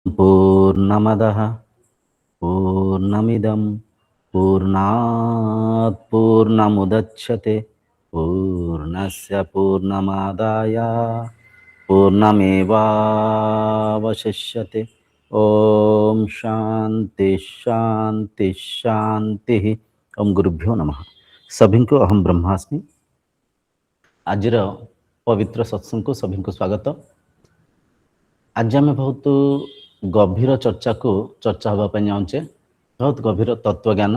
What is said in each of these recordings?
पूर्णमदः पूर्णमिदं पूर्णात् पूर्णमुदच्यते पूर्णस्य पूर्णमादाय पूर्णमेवावशिष्यते। ओम शांति शांति शांति। ओम गुरुभ्यो नमः। सभी को अहम ब्रह्मास्मि। आज पवित्र सत्संग को सभी को स्वागत। आज आम बहुत गभीर चर्चा को चर्चा हाँपे जाऊे। बहुत गभीर तत्व ज्ञान।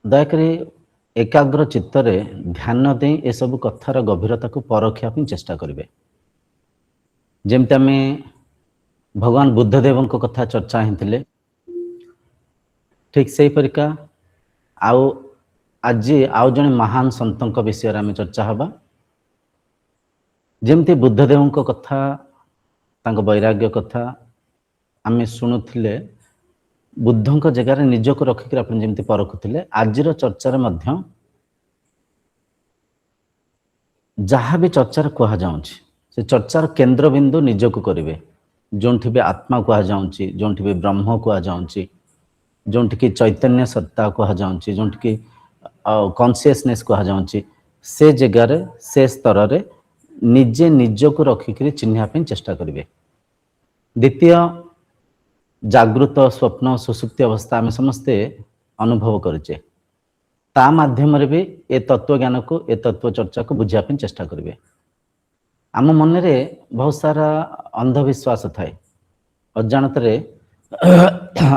दयाकोरी एकाग्र चित्तरे ध्यान दे ए सब कथार गभीरता को परखिया चेष्टा करेंगे। जमती आम भगवान बुद्धदेव कथा चर्चा ही ठीक से परिका आज जड़े महान संतों विषय आम चर्चा हवा। जमती बुद्धदेव कथा वैराग्य कथा आम शुणुले बुद्धों जगार निजक रखिक जमी परखुले। आज चर्चार जहाँ भी चर्चार कह से चर्चार केन्द्रबिंदु निजक करेंगे। जो भी आत्मा कह जो भी ब्रह्म कह जो चैतन्य सत्ता कह जो कॉन्शियसनेस कह से जगार से स्तर रे निजे निजक रखिक चिन्हवाई चेष्टा करेंगे। द्वितीय जागृत स्वप्न सुसुप्ति अवस्था आम समस्ते अनुभव करें। ता माध्यम भी ए तत्व ज्ञान को ए तत्व चर्चा को बुझापी चेष्टा करेंगे। आम मन रे बहुत सारा अंधविश्वास थाए। अजाणत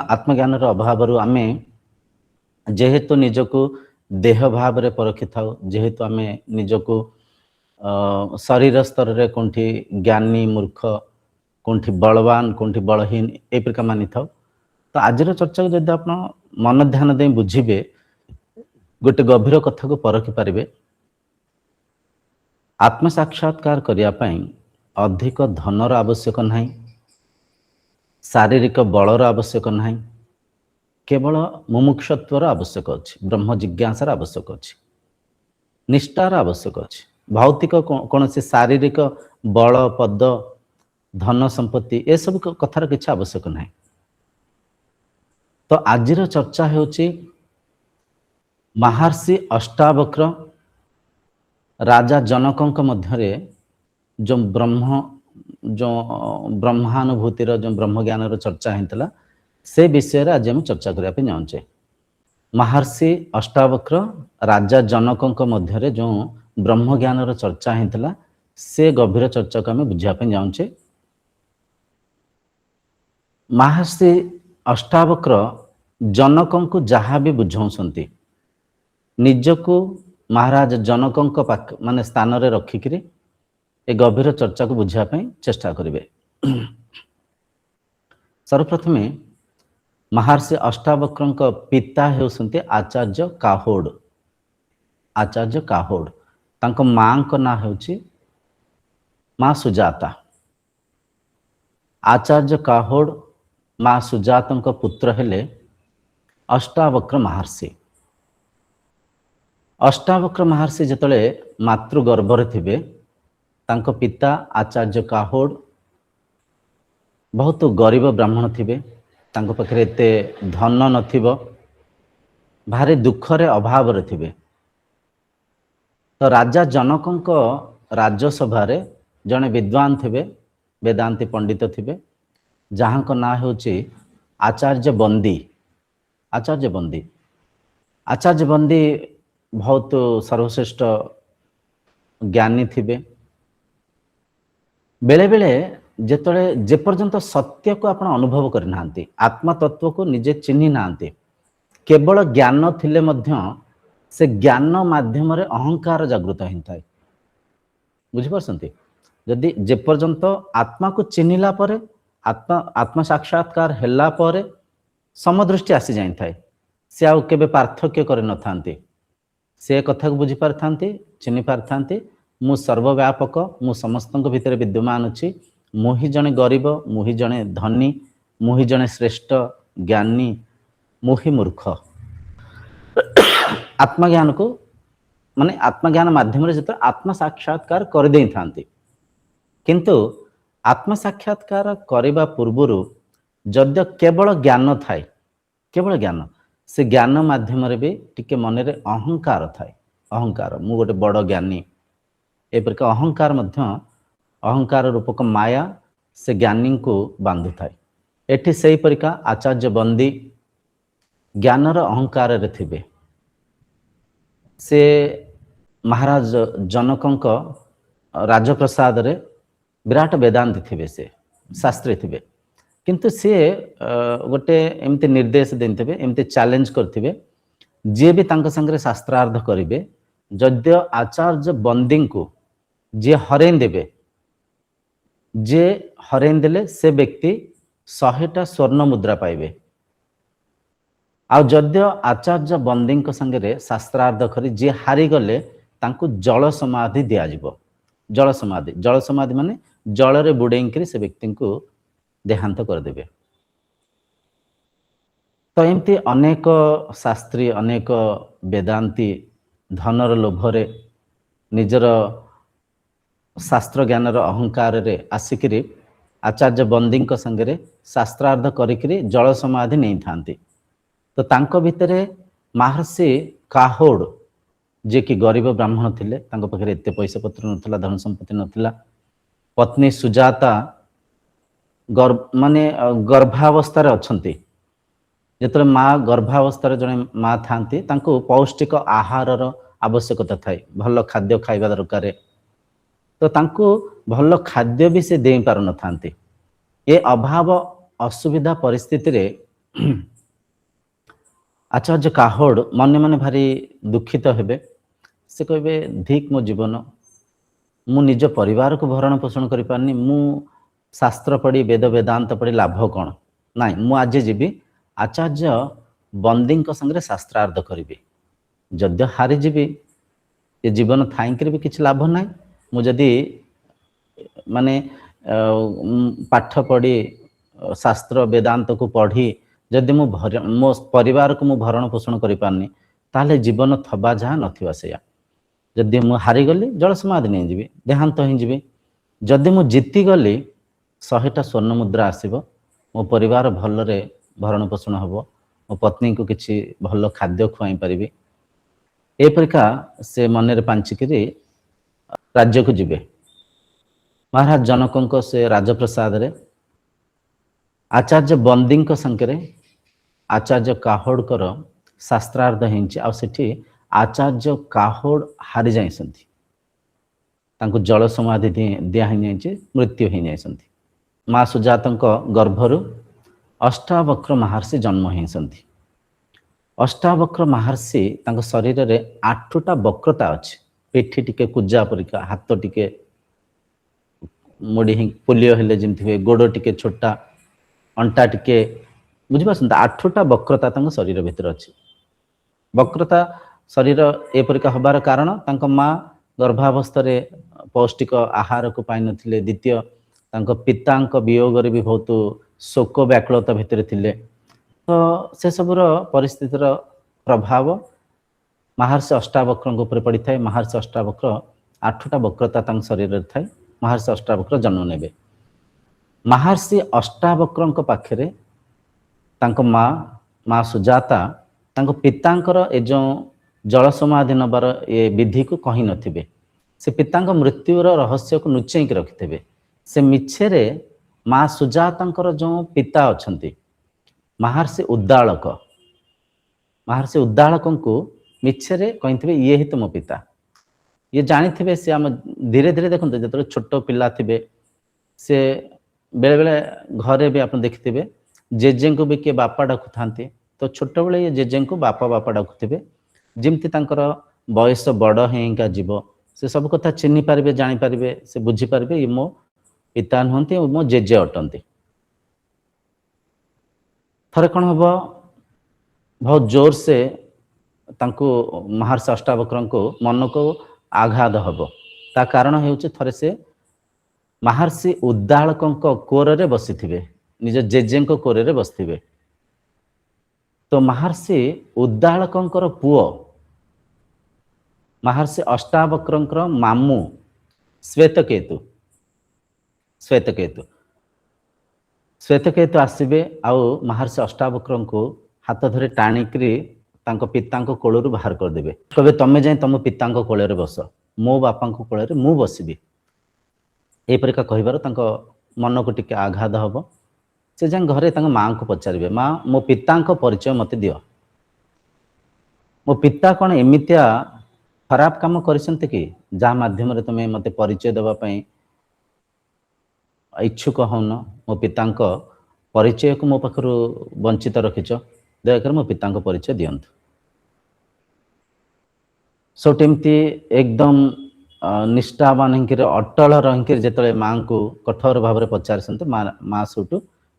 आत्मज्ञान अभाव आम जेहेतु निजक देह भाव रे परखी था, जेहेतु आम निजक शरीर स्तर रे कोठी ज्ञानी मूर्ख कोठी बलवान कोठी बलहीन ए प्रकार मानि था। तो आज चर्चा को जब आप मन ध्यान दे बुझे गोटे गभीर कथा को परखी पारे। आत्म साक्षात्कार करने अधिक धनर आवश्यक नहीं, शारीरिक बलर आवश्यक नहीं, केवल मुमुक्षत्वर आवश्यक अच्छी, ब्रह्म जिज्ञासार आवश्यक अच्छी, निष्ठार आवश्यक अच्छी। भौतिक कौन से शारीरिक बल पद धन संपत्ति ए सब कथार किसी आवश्यक नहीं। तो आज चर्चा होची महर्षि अष्टावक्र राजा जनक मध्य जो ब्रह्मानुभूतिर जो ब्रह्म ज्ञान चर्चा होता से विषय आज हम चर्चा करने जाऊे। महर्षि अष्टावक्र राजा जनक मध्य जो ब्रह्म ज्ञान चर्चा होता से गभीर चर्चा को आम बुझापी जाऊे। महर्षि अष्टावक्र जनक को जहाँ भी बुझाऊँच निजको महाराज जनक माने स्थान रे रखिक ए गभीर चर्चा को बुझापी चेष्टा करेंगे। सर्वप्रथमे महर्षि अष्टावक्र पिता होती आचार्य काहोड। आचार्य काहोड तांको मां को ना होची मां सुजाता। आचार्य काहोड मां सुजाता पुत्र हेले अष्टावक्र महर्षि। अष्टावक्र महर्षि जिते मातृगर्भर थे तांको पिता आचार्य काहोड बहुत गरीब ब्राह्मण थे। तांको पाखरे एते धन नथिबो, भारी दुखरे अभाव थे। तो राजा जनक राजसभा जड़े विद्वान थे, वेदांती पंडित थे, जहाँ को ना होची आचार्य बंदी। आचार्य बंदी आचार्य बंदी बहुत सर्वश्रेष्ठ ज्ञानी थे। बेले बेले जेतले जेपर्यंत सत्य को आपण अनुभव करना, आत्मा तत्व को निजे चिन्ह ना, केवल ज्ञान थिले मध्य से ज्ञान माध्यम रे अहंकार जागृत होता है। बुझिपारसंती? जदि जेपर्यंत आत्मा को चिन्हला परे आत्मा साक्षात्कार हैला परे समदृष्टि आसी जाई थाए। से आउ केबे पार्थक्य करे न थांती। से कथा को बुझी पार थांती, चिन्ह पार थांती मु सर्वव्यापक, मु समस्तक भितर विद्यमान अच्छी, मुही जने गरीब, मुही जने धनी, मुही जने श्रेष्ठ ज्ञानी, मुही मूर्ख। आत्मज्ञान को माने आत्मज्ञान माध्यम जो आत्मा साक्षात्कार कर दे था। किंतु आत्म साक्षात्कार करने पूर्व जद्य केवल ज्ञान थाए, केवल ज्ञान, से ज्ञान माध्यम भी टिके मन रे अहंकार थाए, अहंकार मु गोटे बड़ ज्ञानी ए प्रकार अहंकार मध्य अहंकार रूपक माया से ज्ञानी को बांधु थाए। एठी सही परिका आचार्य बंदी ज्ञानर अहंकार रे थिबे। से महाराज जनक राजप्रसाद रे विराट वेदांत थिबे, से शास्त्री थिबे, किंतु सी गोटे एमती निर्देश देते एमती चैलेंज करथिबे जे भी तांका संगे शास्त्रार्थ करिवे यद्य आचार्य बंदी को जे हरेन देबे, जे हरेन देले से व्यक्ति 100टा स्वर्ण मुद्रा पाइबे। आ यद्य आचार्य बंदी संगे शास्त्रार्थ करी जे हारी गले तांको जल समाधि दिया जिवो। जल समाधि, जल समाधि माने जल रे बुड़ेंकरी से व्यक्ति को देहांत कर देबे। तो एमती अनेक शास्त्री अनेक वेदांती धनर लोभरे निजर शास्त्र ज्ञानर अहंकार रे आसिकरी आचार्य बंदी संगे शास्त्रार्थ करिकरी जल समाधि नहीं थांती। तो तांको भितरे महर्षि काहोड़ जे कि गरीब ब्राह्मण थिले, तांको पाखरे एते पैसा पत्र नथिला, धन संपत्ति नथिला। पत्नी सुजाता माने गर्भावस्था अच्छी, जिते माँ गर्भावस्था जड़े माँ थांती तांको पौष्टिक आहार आवश्यकता थाए, भल खाद्य खाइबा दरकार। तो तांको भल खाद्य भी से दे पार न थांती। ए अभाव असुविधा परिस्थिति रे आचार्य काहोड़ मने मने भारी दुखित हेबे। से कहबे धिक मो जीवन, मु निज परिवार को भरण पोषण करि पारनी, मु शास्त्र पढ़ी वेद वेदांत पढ़ी लाभ कौन नाई, मु आज जीवी आचार्य बंदी संगे शास्त्रार्थ करी। जद्य हारी जीवी ये जीवन थाइक भी किसी लाभ ना, मुझे माने पाठ पढ़ी शास्त्र वेदांत को पढ़ी जदि मो परिवार को मु भरण पोषण करि पारनी, ताले जीवन थबा जहाँ नथिबा सेया। जदि मु हारी गली जल समाधि नहीं जीवी, देहांत ही जीवी। जदि मु जीति गली 100टा स्वर्ण मुद्रा आसीबो, मो परिवार भलरे भरण पोषण हबो, मो पत्नी को किछि भल खाद्य खुआई पारिबी। ए परिका से मनरे पांचिकरी राज्य को जीवे। महाराज जनक से राजप्रसाद रे आचार्य बंदी संगे आचार्य काहोड़कर शास्त्रार्थ होइछि। आ सेठी आचार्य काहोड़ हारी जाइसंती, तांको जल समाधि दिया ही मृत्यु हो जाइसंती। माँ सुजातंक गर्भरु अष्टावक्र महर्षि जन्म होइसंती। अष्टावक्र महर्षि तांको शरीर रे 8टा वक्रता अछि। पेठी टिके कुजा परिका, हाथ टिके मोड़ी पोलियो हेले जेमथि हुए, गोड़ टिके छोटा, अंटा टिके, बुझी पासंता 8टा वक्रता तांको शरीर भितर अछि। वक्रता शरीर एपरिका हबार कारण तांको माँ गर्भावस्था रे पौष्टिक आहार को पाई नथिले। द्वितीय तांको पितांक वियोग रे भी बहुत शोक व्याकुलता भितर थिले। तो से सबुर परिस्थितिर प्रभाव महर्षि अष्टावक्र ऊपर पड़ी थाए। महर्षि अष्टावक्र 8टा वक्रता तांको शरीर रे थाए। महर्षि अष्टावक्र जन्म नेबे। महर्षि अष्टावक्र पाखरे तांको माँ सुजाता तांको पितांकर ए जो जल समाधि नबार ए विधि को कही नथिबे। से पितांक मृत्युर रहस्य को लुचेक रखिथिबे। से मिछेरे माँ सुजातांकर जो पिता अछंती महर्षि उद्दालक, महर्षि उद्दालक को मिछेरे कहिथिबे ये ही तुम पिता। ये जानिथिबे से आम धीरे धीरे देखते जो छोट पिला थिबे से बेले बेले घरे भी आप देखिथिबे जेजे को भी किए बापा डाकु थांती। तो छोट बेले ये जेजे को बापा बापा डाकुथिबे। जिमती तांकर बयस बड़ हेका जीव से सब कथा चिन्हि पारिबे, जानि पारिबे, से बुझी पारिबे ये मो पिता नुहंती, मो जेजे अटंती। थरे कौन हम बहुत जोर से तांको महर्षि अष्टावक्र को मन को आघात हम। ता कारण हेउचे थरे से महर्षि उद्दालक कोर रे बसिथिबे, निज जेजे कोर रे बसिथिबे। तो महर्षि उद्दालक पुओ महर्षि अष्टावक्र मामू श्वेतकेतु ଶ୍ଵେତକେତୁ ଶ୍ଵେତକେତୁ ଆସିବେ ଆଉ ମହର୍ଷି ଅଷ୍ଟାବକ୍ରଙ୍କୁ ହାତ ଧରି ଟାଣିକିରି ତାଙ୍କ ପିତାଙ୍କ କୋଳରୁ ବାହାର କରିଦେବେ। କହିବେ ତମେ ଯାଇ ତମ ପିତାଙ୍କ କୋଳରେ ବସ, ମୋ ବାପାଙ୍କ କୋଳରେ ମୁଁ ବସିବି। ଏହିପରିକା କହିବାର ତାଙ୍କ ମନକୁ ଟିକେ ଆଘାତ ହବ। ସେ ଯାଇ ଘରେ ତାଙ୍କ ମାଆଙ୍କୁ ପଚାରିବେ, ମା ମୋ ପିତାଙ୍କ ପରିଚୟ ମୋତେ ଦିଅ। ମୋ ପିତା କ'ଣ ଏମିତିଆ ଖରାପ କାମ କରିଛନ୍ତି କି ଯାହା ମାଧ୍ୟମରେ ତମେ ମୋତେ ପରିଚୟ ଦେବା ପାଇଁ ଇଚ୍ଛୁକ ହଉନ? ମୋ ପିତାଙ୍କ ପରିଚୟକୁ ମୋ ପାଖରୁ ବଞ୍ଚିତ ରଖିଛ, ଦୟାକରି ମୋ ପିତାଙ୍କ ପରିଚୟ ଦିଅନ୍ତୁ। ସେଠି ଏମିତି ଏକଦମ ନିଷ୍ଠାବାନ ହେଇକିରି ଅଟଳ ରହିକିରି ଯେତେବେଳେ ମାଆଙ୍କୁ କଠୋର ଭାବରେ ପଚାରିଛନ୍ତି,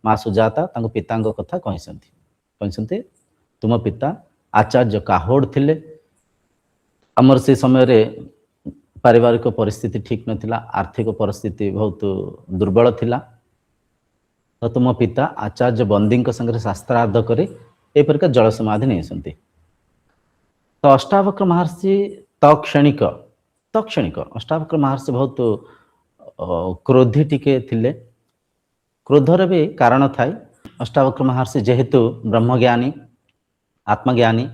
ମା ସୁଜାତା ତାଙ୍କ ପିତାଙ୍କ କଥା କହିଛନ୍ତି ତୁମ ପିତା ଆଚାର୍ଯ୍ୟ କାହୋଡ଼ ଥିଲେ। ଆମର ସେ ସମୟରେ ପାରିବାରିକ ପରିସ୍ଥିତି ଠିକ ନଥିଲା, ଆର୍ଥିକ ପରିସ୍ଥିତି ବହୁତ ଦୁର୍ବଳ ଥିଲା। ତ ତୁମ ପିତା ଆଚାର୍ଯ୍ୟ ବନ୍ଦୀଙ୍କ ସାଙ୍ଗରେ ଶାସ୍ତ୍ରାର୍ଥ କରି ଏପରିକା ଜଳ ସମାଧି ନେଇଛନ୍ତି। ତ ଅଷ୍ଟାବକ୍ର ମହର୍ଷି ତକ୍ଷଣିକ ଅଷ୍ଟାବକ୍ର ମହର୍ଷି ବହୁତ କ୍ରୋଧୀ ଟିକେ ଥିଲେ। କ୍ରୋଧର ବି କାରଣ ଥାଏ। ଅଷ୍ଟାବକ୍ର ମହର୍ଷି ଯେହେତୁ ବ୍ରହ୍ମଜ୍ଞାନୀ, ଆତ୍ମଜ୍ଞାନୀ,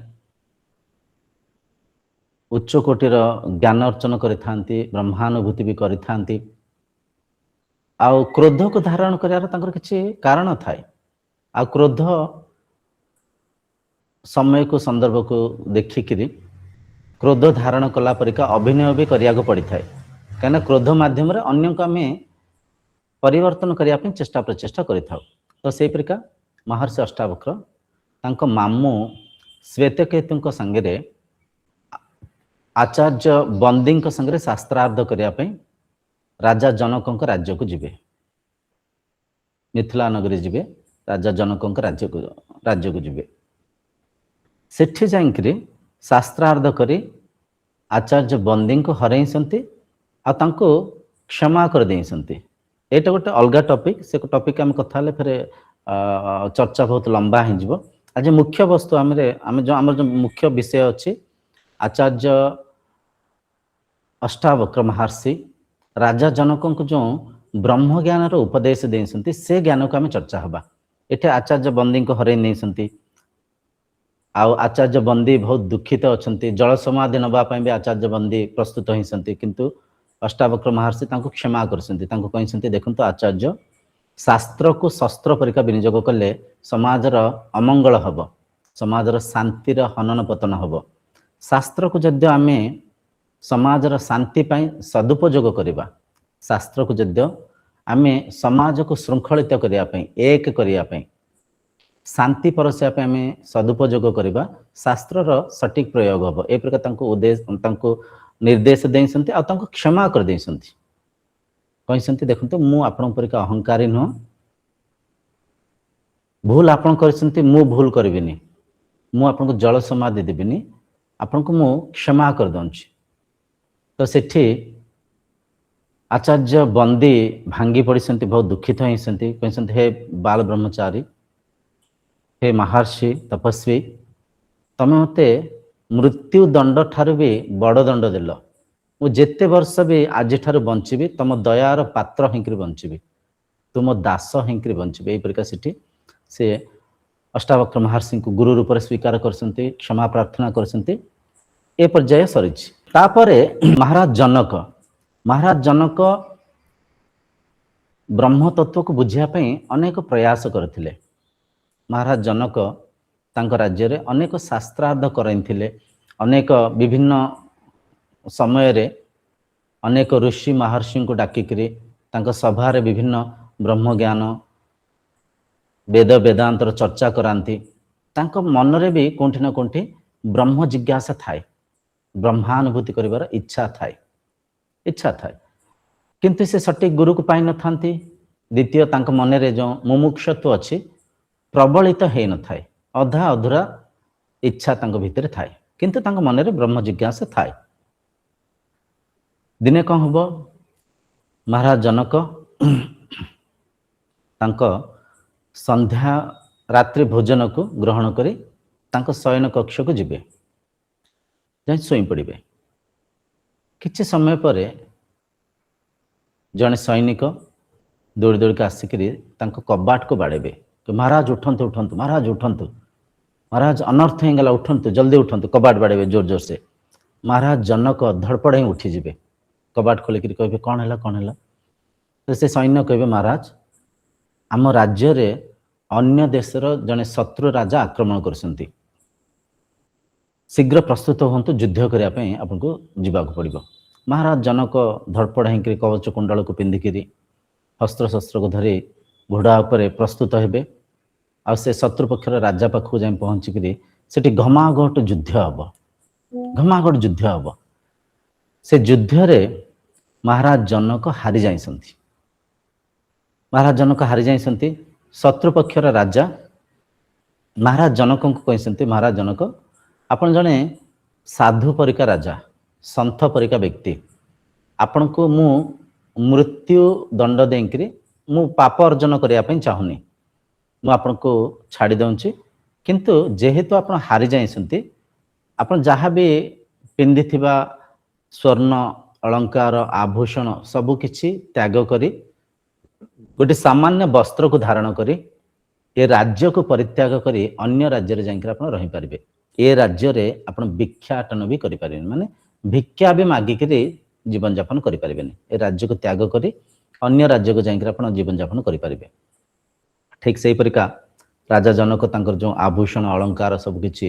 ଉଚ୍ଚ କୋଟିର ଜ୍ଞାନ ଅର୍ଜନ କରିଥାନ୍ତି, ବ୍ରହ୍ମାନୁଭୂତି ବି କରିଥାନ୍ତି। ଆଉ କ୍ରୋଧକୁ ଧାରଣ କରିବାର ତାଙ୍କର କିଛି କାରଣ ଥାଏ। ଆଉ କ୍ରୋଧ ସମୟକୁ ସନ୍ଦର୍ଭକୁ ଦେଖିକିରି କ୍ରୋଧ ଧାରଣ କଲା ପରିକା ଅଭିନୟ ବି କରିବାକୁ ପଡ଼ିଥାଏ। କାହିଁକିନା କ୍ରୋଧ ମାଧ୍ୟମରେ ଅନ୍ୟକୁ ଆମେ ପରିବର୍ତ୍ତନ କରିବା ପାଇଁ ଚେଷ୍ଟା ପ୍ରଚେଷ୍ଟା କରିଥାଉ। ତ ସେହିପରିକା ମହର୍ଷି ଅଷ୍ଟାବକ୍ର ତାଙ୍କ ମାମୁଁ ଶ୍ଵେତକେତୁଙ୍କ ସାଙ୍ଗରେ ଆଚାର୍ଯ୍ୟ ବନ୍ଦୀଙ୍କ ସାଙ୍ଗରେ ଶାସ୍ତ୍ରାର୍ଥ କରିବା ପାଇଁ ରାଜା ଜନକଙ୍କ ରାଜ୍ୟକୁ ଯିବେ। ମିଥିଳା ନଗରୀ ଯିବେ, ରାଜା ଜନକଙ୍କ ରାଜ୍ୟକୁ ଯିବେ। ସେଠି ଯାଇକିରି ଶାସ୍ତ୍ରାର୍ଥ କରି ଆଚାର୍ଯ୍ୟ ବନ୍ଦୀଙ୍କୁ ହରାଇଛନ୍ତି ଆଉ ତାଙ୍କୁ କ୍ଷମା କରିଦେଇଛନ୍ତି। ଏଇଟା ଗୋଟେ ଅଲଗା ଟପିକ, ସେ ଟପିକ ଆମେ କଥା ହେଲେ ଫେରେ ଚର୍ଚ୍ଚା ବହୁତ ଲମ୍ବା ହେଇଯିବ। ଆଜି ମୁଖ୍ୟ ବସ୍ତୁ ଆମର ଯେଉଁ ମୁଖ୍ୟ ବିଷୟ ଅଛି, ଆଚାର୍ଯ୍ୟ ଅଷ୍ଟାବକ୍ର ମହର୍ଷି ରାଜା ଜନକଙ୍କୁ ଯେଉଁ ବ୍ରହ୍ମଜ୍ଞାନର ଉପଦେଶ ଦେଇଛନ୍ତି ସେ ଜ୍ଞାନକୁ ଆମେ ଚର୍ଚ୍ଚା ହେବା। ଏଠି ଆଚାର୍ଯ୍ୟ ବନ୍ଦୀଙ୍କୁ ହରାଇ ନେଇଛନ୍ତି ଆଉ ଆଚାର୍ଯ୍ୟ ବନ୍ଦୀ ବହୁତ ଦୁଃଖିତ ଅଛନ୍ତି। ଜଳ ସମାଧି ନେବା ପାଇଁ ବି ଆଚାର୍ଯ୍ୟ ବନ୍ଦୀ ପ୍ରସ୍ତୁତ ହେଇଛନ୍ତି, କିନ୍ତୁ ଅଷ୍ଟାବକ୍ର ମହର୍ଷି ତାଙ୍କୁ କ୍ଷମା କରିଛନ୍ତି। ତାଙ୍କୁ କହିଛନ୍ତି ଦେଖନ୍ତୁ ଆଚାର୍ଯ୍ୟ, ଶାସ୍ତ୍ରକୁ ଶସ୍ତ୍ର ପରିକା ବିନିଯୋଗ କଲେ ସମାଜର ଅମଙ୍ଗଳ ହେବ, ସମାଜର ଶାନ୍ତିର ହନନ ପତନ ହେବ। ଶାସ୍ତ୍ରକୁ ଯଦି ଆମେ ସମାଜର ଶାନ୍ତି ପାଇଁ ସଦୁପଯୋଗ କରିବା, ଶାସ୍ତ୍ରକୁ ଯଦି ଆମେ ସମାଜକୁ ଶୃଙ୍ଖଳିତ କରିବା ପାଇଁ, ଏକ କରିବା ପାଇଁ, ଶାନ୍ତି ପରସିବା ପାଇଁ ଆମେ ସଦୁପଯୋଗ କରିବା, ଶାସ୍ତ୍ରର ସଠିକ ପ୍ରୟୋଗ ହେବ। ଏ ପ୍ରକାର ତାଙ୍କୁ ନିର୍ଦ୍ଦେଶ ଦେଇଛନ୍ତି ଆଉ ତାଙ୍କୁ କ୍ଷମା କରିଦେଇଛନ୍ତି। କହିଛନ୍ତି ଦେଖନ୍ତୁ ମୁଁ ଆପଣଙ୍କ ପରିକା ଅହଙ୍କାରୀ ନୁହଁ, ଭୁଲ ଆପଣ କରିଛନ୍ତି, ମୁଁ ଭୁଲ କରିବିନି, ମୁଁ ଆପଣଙ୍କୁ ଜଳ ସମାଧି ଦେବିନି, ଆପଣଙ୍କୁ ମୁଁ କ୍ଷମା କରିଦେଉଛି। ତ ସେଠି ଆଚାର୍ଯ୍ୟ ବନ୍ଦୀ ଭାଙ୍ଗି ପଡ଼ିଛନ୍ତି, ବହୁତ ଦୁଃଖିତ ହେଇଛନ୍ତି। କହିଛନ୍ତି ହେ ବାଳ ବ୍ରହ୍ମଚାରୀ, ହେ ମହର୍ଷି ତପସ୍ୱୀ, ତମେ ମୋତେ ମୃତ୍ୟୁ ଦଣ୍ଡ ଠାରୁ ବି ବଡ଼ ଦଣ୍ଡ ଦେଲ। ମୁଁ ଯେତେ ବର୍ଷ ବି ଆଜିଠାରୁ ବଞ୍ଚିବି ତମ ଦୟାର ପାତ୍ର ହେଇକିରି ବଞ୍ଚିବି, ତୁମ ଦାସ ହେଇକିରି ବଞ୍ଚିବି। ଏହିପରିକା ସେଠି ସେ ଅଷ୍ଟାବକ୍ର ମହର୍ଷିଙ୍କୁ ଗୁରୁ ରୂପରେ ସ୍ୱୀକାର କରିଛନ୍ତି, କ୍ଷମା ପ୍ରାର୍ଥନା କରିଛନ୍ତି। ଏ ପର୍ଯ୍ୟାୟ ସରିଛି। ତାପରେ ମହାରାଜ ଜନକ ବ୍ରହ୍ମ ତତ୍ତ୍ୱକୁ ବୁଝିବା ପାଇଁ ଅନେକ ପ୍ରୟାସ କରିଥିଲେ। ମହାରାଜ ଜନକ ତାଙ୍କ ରାଜ୍ୟରେ ଅନେକ ଶାସ୍ତ୍ରାର୍ଥ କରାଇଥିଲେ। ଅନେକ ବିଭିନ୍ନ ସମୟରେ ଅନେକ ଋଷି ମହର୍ଷିଙ୍କୁ ଡାକିକିରି ତାଙ୍କ ସଭାରେ ବିଭିନ୍ନ ବ୍ରହ୍ମଜ୍ଞାନ, ବେଦ ବେଦାନ୍ତର ଚର୍ଚ୍ଚା କରାନ୍ତି। ତାଙ୍କ ମନରେ ବି କୋଉଠି ନା କୋଉଠି ବ୍ରହ୍ମ ଜିଜ୍ଞାସା ଥାଏ, ବ୍ରହ୍ମାନୁଭୂତି କରିବାର ଇଚ୍ଛା ଥାଏ। କିନ୍ତୁ ସେ ସଠିକ ଗୁରୁକୁ ପାଇନଥାନ୍ତି। ଦ୍ୱିତୀୟ, ତାଙ୍କ ମନରେ ଯେଉଁ ମୁମୁକ୍ଷତ୍ୱ ଅଛି ପ୍ରବଳିତ ହେଇନଥାଏ, ଅଧା ଅଧୁରା ଇଚ୍ଛା ତାଙ୍କ ଭିତରେ ଥାଏ, କିନ୍ତୁ ତାଙ୍କ ମନରେ ବ୍ରହ୍ମ ଜିଜ୍ଞାସା ଥାଏ। ଦିନେ କ'ଣ ହବ, ମହାରାଜ ଜନକ ତାଙ୍କ ସନ୍ଧ୍ୟା ରାତ୍ରି ଭୋଜନକୁ ଗ୍ରହଣ କରି ତାଙ୍କ ଶୟନ କକ୍ଷକୁ ଯିବେ, ଯାଇ ଶୋଇ ପଡ଼ିବେ। କିଛି ସମୟ ପରେ ଜଣେ ସୈନିକ ଦୌଡ଼ି ଦୌଡ଼ିକି ଆସିକିରି ତାଙ୍କ କବାଟକୁ ବାଡ଼େଇବେ କି ମହାରାଜ ଉଠନ୍ତୁ ଉଠନ୍ତୁ ମହାରାଜ ଉଠନ୍ତୁ, ମହାରାଜ ଅନର୍ଥ ହେଇଗଲା ଉଠନ୍ତୁ, ଜଲ୍ଦି ଉଠନ୍ତୁ, କବାଟ ବାଡ଼େଇବେ ଜୋର ଜୋରସେ। ମହାରାଜ ଜନକ ଧଡ଼ପଡ଼ ହିଁ ଉଠିଯିବେ, କବାଟ ଖୋଲିକିରି କହିବେ କ'ଣ ହେଲା କ'ଣ ହେଲା? ତ ସେ ସୈନ୍ୟ କହିବେ ମହାରାଜ ଆମ ରାଜ୍ୟରେ ଅନ୍ୟ ଦେଶର ଜଣେ ଶତ୍ରୁ ରାଜା ଆକ୍ରମଣ କରୁଛନ୍ତି, ଶୀଘ୍ର ପ୍ରସ୍ତୁତ ହୁଅନ୍ତୁ, ଯୁଦ୍ଧ କରିବା ପାଇଁ ଆପଣଙ୍କୁ ଯିବାକୁ ପଡ଼ିବ। ମହାରାଜ ଜନକ ଧଡ଼ପଡ଼ ହେଇକିରି କବଚ କୁଣ୍ଡଳକୁ ପିନ୍ଧିକିରି ଅସ୍ତ୍ରଶସ୍ତ୍ରକୁ ଧରି ଘୋଡ଼ା ଉପରେ ପ୍ରସ୍ତୁତ ହେବେ। ଆଉ ସେ ଶତ୍ରୁ ପକ୍ଷର ରାଜା ପାଖକୁ ଯାଇ ପହଞ୍ଚିକିରି ସେଠି ଘମାଘୋଟ ଯୁଦ୍ଧ ହେବ, ଘମାଘୋଟ ଯୁଦ୍ଧ ହେବ। ସେ ଯୁଦ୍ଧରେ ମହାରାଜ ଜନକ ହାରି ଯାଇଛନ୍ତି, ମହାରାଜ ଜନକ ହାରି ଯାଇଛନ୍ତି। ଶତ୍ରୁ ପକ୍ଷର ରାଜା ମହାରାଜ ଜନକଙ୍କୁ କହିଛନ୍ତି, ମହାରାଜ ଜନକ ଆପଣ ଜଣେ ସାଧୁ ପରିକା ରାଜା, ସନ୍ଥ ପରିକା ବ୍ୟକ୍ତି, ଆପଣଙ୍କୁ ମୁଁ ମୃତ୍ୟୁ ଦଣ୍ଡ ଦେଇକିରି ମୁଁ ପାପ ଅର୍ଜନ କରିବା ପାଇଁ ଚାହୁଁନି, ମୁଁ ଆପଣଙ୍କୁ ଛାଡ଼ି ଦେଉଛି। କିନ୍ତୁ ଯେହେତୁ ଆପଣ ହାରି ଯାଇଛନ୍ତି, ଆପଣ ଯାହା ବି ପିନ୍ଧିଥିବା ସ୍ୱର୍ଣ୍ଣ ଅଳଙ୍କାର ଆଭୂଷଣ ସବୁ କିଛି ତ୍ୟାଗ କରି ଗୋଟେ ସାମାନ୍ୟ ବସ୍ତ୍ରକୁ ଧାରଣ କରି ଏ ରାଜ୍ୟକୁ ପରିତ୍ୟାଗ କରି ଅନ୍ୟ ରାଜ୍ୟରେ ଯାଇକି ଆପଣ ରହିପାରିବେ। ଏ ରାଜ୍ୟରେ ଆପଣ ଭିକ୍ଷାଟନ ବି କରିପାରିବେନି, ମାନେ ଭିକ୍ଷା ବି ମାଗିକିରି ଜୀବନଯାପନ କରିପାରିବେନି। ଏ ରାଜ୍ୟକୁ ତ୍ୟାଗ କରି ଅନ୍ୟ ରାଜ୍ୟକୁ ଯାଇକି ଆପଣ ଜୀବନଯାପନ କରିପାରିବେ। ଠିକ୍ ସେହିପରିକା ରାଜା ଜନକ ତାଙ୍କର ଯେଉଁ ଆଭୂଷଣ ଅଳଙ୍କାର ସବୁ କିଛି